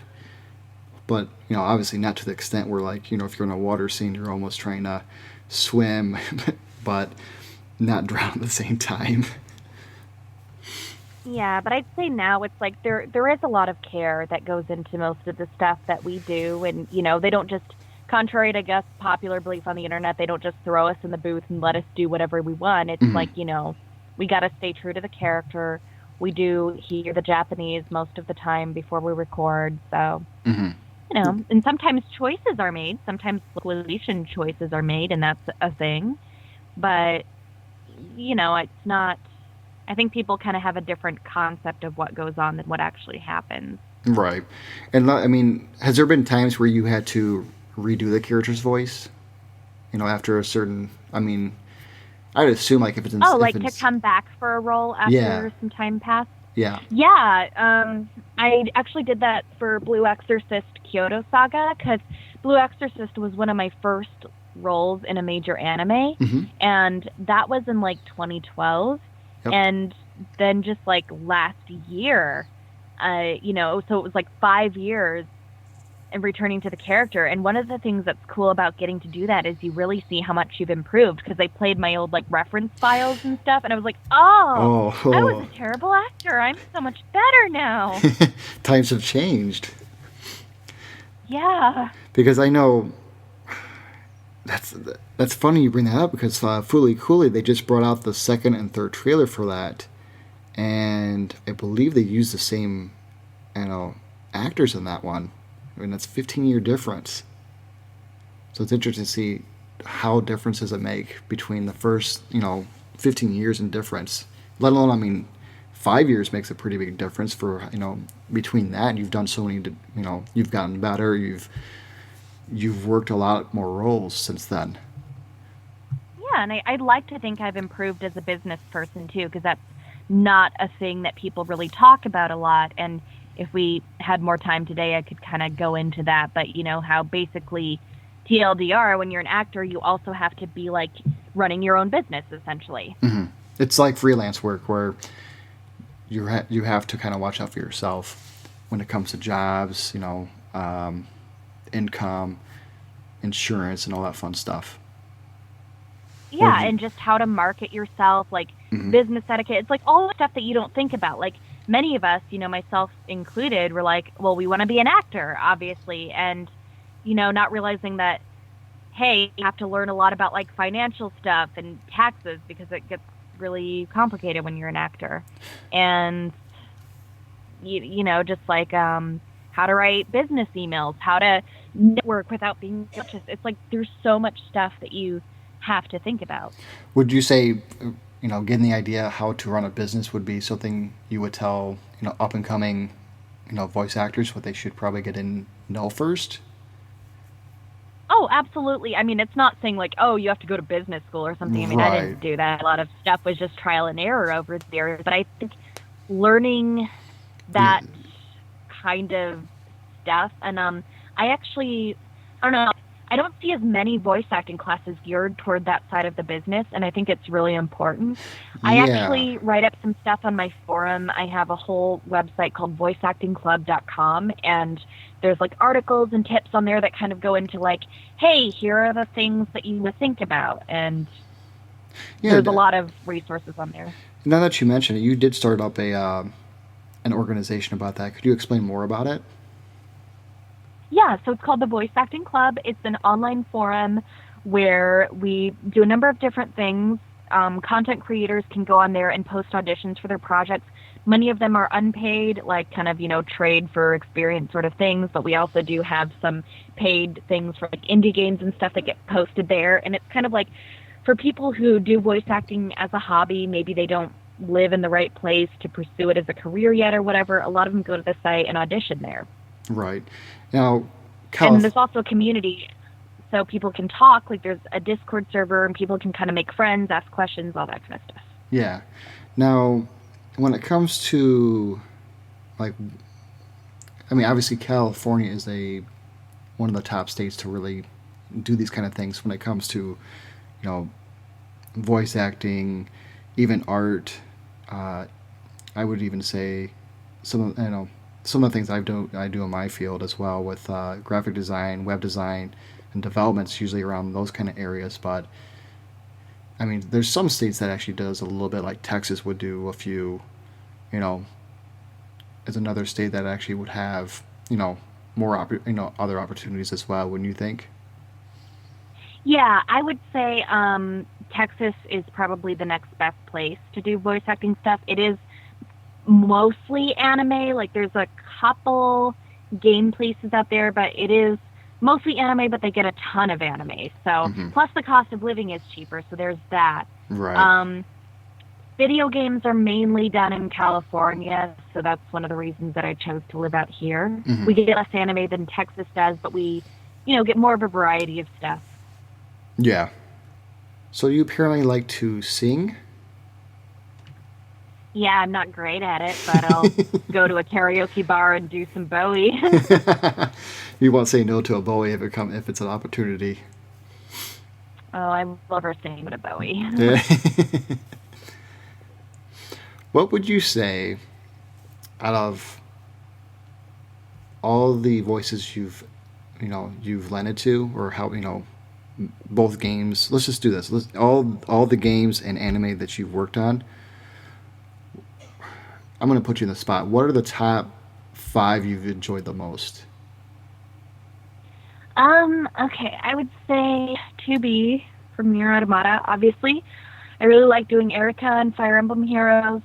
But, obviously not to the extent where, like, if you're in a water scene, you're almost trying to swim, but not drown at the same time. Yeah, but I'd say now it's like there is a lot of care that goes into most of the stuff that we do, and they don't just, contrary to, I guess, popular belief on the internet, they don't just throw us in the booth and let us do whatever we want. It's like, we got to stay true to the character. We do hear the Japanese most of the time before we record, so and sometimes choices are made, sometimes localization choices are made, and that's a thing. But it's not. I think people kind of have a different concept of what goes on than what actually happens. Right. And I mean, has there been times where you had to redo the character's voice? After a certain, I mean, I'd assume like if it's... to come back for a role after some time passed? Yeah. Yeah. I actually did that for Blue Exorcist Kyoto Saga, because Blue Exorcist was one of my first roles in a major anime, and that was in like 2012. Yep. And then just like last year, so it was like 5 years and returning to the character. And one of the things that's cool about getting to do that is you really see how much you've improved, because they played my old like reference files and stuff, and I was like, I was a terrible actor. I'm so much better now. Times have changed. Yeah. Because I know that's funny you bring that up, because Fooly Cooley, they just brought out the second and third trailer for that, and I believe they used the same, actors in that one. I mean, that's a 15-year difference. So it's interesting to see how differences it make between the first, 15 years in difference. Let alone, I mean, 5 years makes a pretty big difference for, between that, and you've done so many, you've gotten better, you've worked a lot more roles since then. Yeah, and I'd like to think I've improved as a business person, too, because that's not a thing that people really talk about a lot. And if we had more time today, I could kind of go into that. But, how basically TLDR, when you're an actor, you also have to be, like, running your own business, essentially. Mm-hmm. It's like freelance work where you have to kind of watch out for yourself when it comes to jobs, income, insurance, and all that fun stuff. Or Yeah, and just how to market yourself, like mm-hmm. business etiquette. It's like all the stuff that you don't think about. Like many of us, myself included, were like, well, we want to be an actor, obviously, and not realizing that, hey, you have to learn a lot about like financial stuff and taxes because it gets really complicated when you're an actor. And just like how to write business emails, how to network without being just it's like there's so much stuff that you have to think about. Would you say, getting the idea how to run a business would be something you would tell, up and coming, voice actors what they should probably get in know first? Oh, absolutely. I mean, it's not saying like, oh, you have to go to business school or something. I mean, I Right. didn't do that. A lot of stuff was just trial and error over there. But I think learning that kind of stuff, and I actually, I don't know, I don't see as many voice acting classes geared toward that side of the business, and I think it's really important. I Yeah. actually write up some stuff on my forum. I have a whole website called voiceactingclub.com, and there's like articles and tips on there that kind of go into like, hey, here are the things that you would think about, and Yeah. there's a lot of resources on there. Now that you mention it, you did start up an organization about that. Could you explain more about it? Yeah, so it's called the Voice Acting Club. It's an online forum where we do a number of different things. Content creators can go on there and post auditions for their projects. Many of them are unpaid, like kind of, trade for experience sort of things, but we also do have some paid things for like indie games and stuff that get posted there. And it's kind of like for people who do voice acting as a hobby, maybe they don't live in the right place to pursue it as a career yet or whatever. A lot of them go to the site and audition there. Right. Now, And there's also a community, so people can talk. Like there's a Discord server, and people can kind of make friends, ask questions, all that kind of stuff. Yeah. Now, when it comes to, like, I mean, obviously California is one of the top states to really do these kind of things when it comes to, voice acting, even art. I would even say some of the things I do in my field as well with graphic design, web design, and development's usually around those kind of areas. But I mean, there's some states that actually does a little bit, like Texas would do a few. Is another state that actually would have more other opportunities as well. Wouldn't you think? Yeah, I would say Texas is probably the next best place to do voice acting stuff. It is mostly anime. Like there's a couple game places out there, but it is mostly anime, but they get a ton of anime. So plus the cost of living is cheaper, so there's that. Right. Video games are mainly done in California, so that's one of the reasons that I chose to live out here. Mm-hmm. We get less anime than Texas does, but we, get more of a variety of stuff. Yeah. So you apparently like to sing? Yeah, I'm not great at it, but I'll go to a karaoke bar and do some Bowie. You won't say no to a Bowie if it's an opportunity. Oh, I love her singing with a Bowie. What would you say out of all the voices you've lended to, or how both games? Let's just do this. All the games and anime that you've worked on. I'm going to put you in the spot. What are the top 5 you've enjoyed the most? Okay, I would say 2B from NieR Automata, obviously. I really like doing Erica and Fire Emblem Heroes,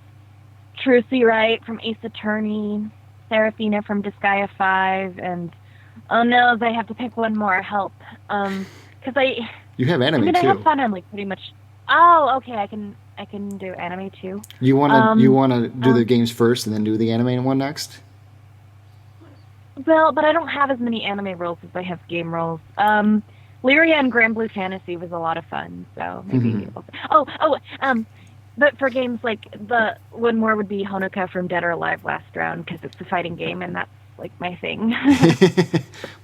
Trucy Wright from Ace Attorney, Serafina from Disgaea 5, and oh no, I have to pick one more. Help. Because You have anime I too. have fun on like pretty much. Oh, okay, I can do anime too. You wanna do the games first and then do the anime one next? Well, but I don't have as many anime roles as I have game roles. Lyria and Grand Blue Fantasy was a lot of fun, so maybe. But for games like the one more would be Honoka from Dead or Alive Last Round because it's a fighting game and that's like my thing.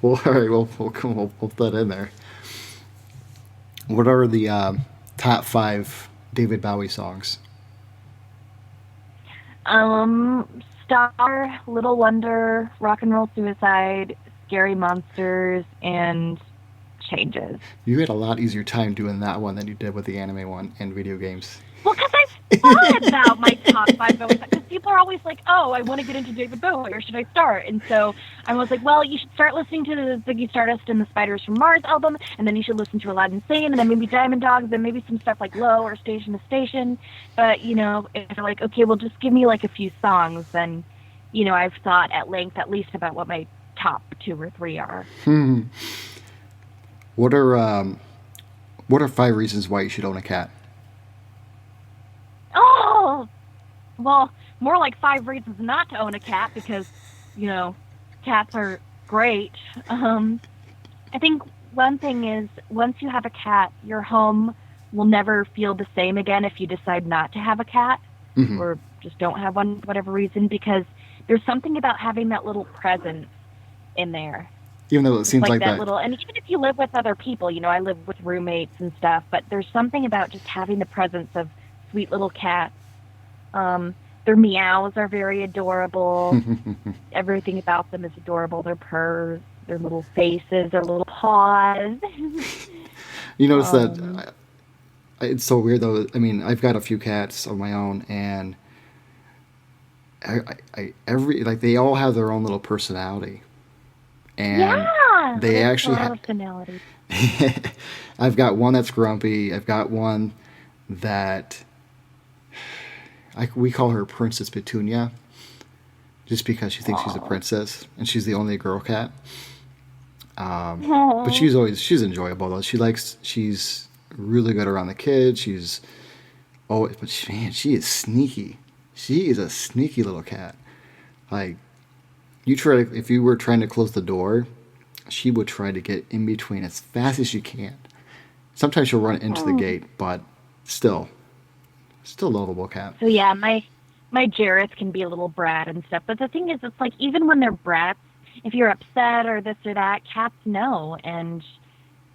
Well, all right, we'll put that in there. What are the top 5 David Bowie songs? Star, Little Wonder, Rock and Roll Suicide, Scary Monsters, and Changes. You had a lot easier time doing that one than you did with the anime one and video games. Well, because I've thought about my top 5 Bowie songs. Because people are always like, oh, I want to get into David Bowie, or should I start? And so I was like, well, you should start listening to the Ziggy Stardust and the Spiders from Mars album, and then you should listen to Aladdin Sane, and then maybe Diamond Dogs, and maybe some stuff like Low or Station to Station. But, if you're like, okay, well, just give me like a few songs, then, I've thought at length at least about what my top 2 or 3 are. What are 5 reasons why you should own a cat? Oh, well, more like 5 reasons not to own a cat because, cats are great. I think one thing is once you have a cat, your home will never feel the same again if you decide not to have a cat or just don't have one for whatever reason, because there's something about having that little presence in there. Even though it seems like that little, and even if you live with other people, I live with roommates and stuff, but there's something about just having the presence of sweet little cats. Their meows are very adorable. Everything about them is adorable. Their purrs, their little faces, their little paws. You notice that it's so weird though. I mean, I've got a few cats of my own, and they all have their own little personality. And they actually have personality. I've got one that's grumpy. I've got one that we call her Princess Petunia, just because she thinks she's a princess, and she's the only girl cat. But she's enjoyable though. She's really good around the kids. She is sneaky. She is a sneaky little cat. Like, if you were trying to close the door, she would try to get in between as fast as she can. Sometimes she'll run into the gate, but still lovable cat. So yeah, my Jareth can be a little brat and stuff. But the thing is, it's like even when they're brats, if you're upset or this or that, cats know, and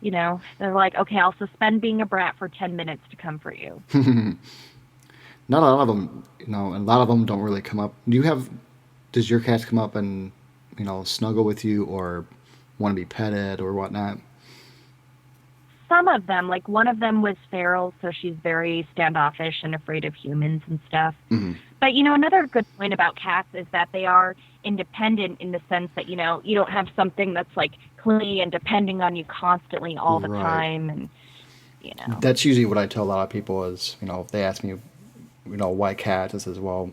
they're like, okay, I'll suspend being a brat for 10 minutes to come for you. Not a lot of them, and a lot of them don't really come up. Does your cats come up and snuggle with you or want to be petted or whatnot? Some of them, like one of them was feral, so she's very standoffish and afraid of humans and stuff. Mm-hmm. But another good point about cats is that they are independent in the sense that you don't have something that's like clingy and depending on you constantly all the time, and That's usually what I tell a lot of people is if they ask me why cats, I says, well,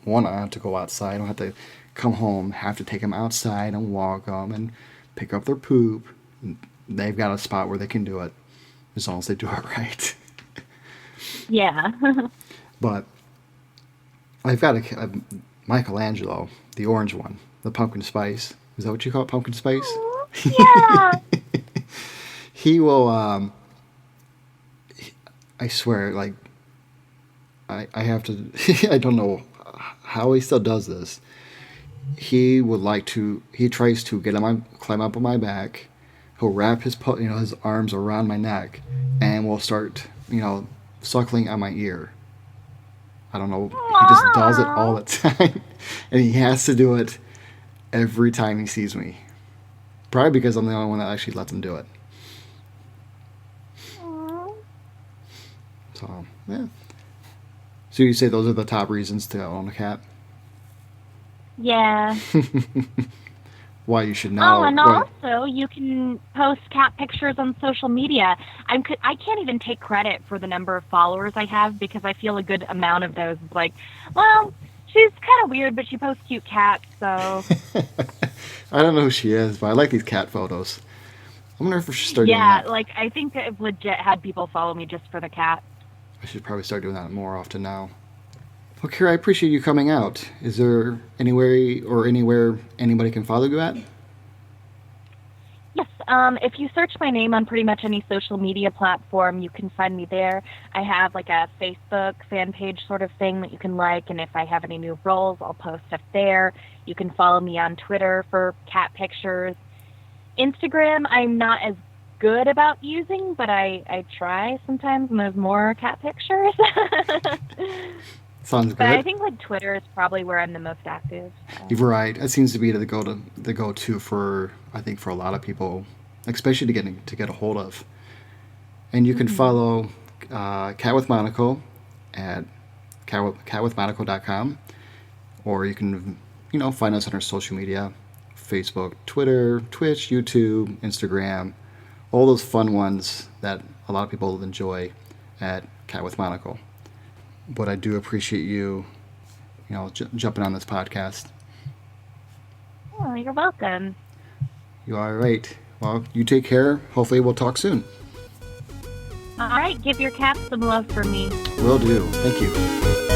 one, I have to go outside. I don't have to come home, have to take them outside and walk them and pick up their poop. They've got a spot where they can do it as long as they do it right. Yeah. But I've got a Michelangelo, the orange one, the pumpkin spice. Is that what you call it, pumpkin spice? Yeah. He will, I swear, like, I have to, I don't know how he still does this. He tries to climb up on my back. He'll wrap his arms around my neck and will start, suckling on my ear. I don't know. He just does it all the time. And he has to do it every time he sees me. Probably because I'm the only one that actually lets him do it. So, yeah. So you say those are the top reasons to own a cat? Yeah. Why you should know. Oh, and also you can post cat pictures on social media. I can't even take credit for the number of followers I have because I feel a good amount of those is like, well, she's kind of weird, but she posts cute cats, so. I don't know who she is, but I like these cat photos. I wonder if we should start doing that. Yeah, like I think I've legit had people follow me just for the cat. I should probably start doing that more often now. Well, Kira, I appreciate you coming out. Is there anywhere anybody can follow you at? Yes, if you search my name on pretty much any social media platform, you can find me there. I have like a Facebook fan page sort of thing that you can like, and if I have any new roles, I'll post stuff there. You can follow me on Twitter for cat pictures. Instagram, I'm not as good about using, but I try sometimes, and there's more cat pictures. Sounds But I good. think like Twitter is probably where I'm the most active. You're right. It seems to be the go to for I think for a lot of people, especially to get a hold of. And you can Mm-hmm. follow Cat with Monaco at catwithmonaco.com, or you can find us on our social media: Facebook, Twitter, Twitch, YouTube, Instagram, all those fun ones that a lot of people enjoy at Cat with Monaco. But I do appreciate you, jumping on this podcast. Oh, you're welcome. You are right. Well, you take care. Hopefully, we'll talk soon. All right, give your cat some love for me. Will do. Thank you.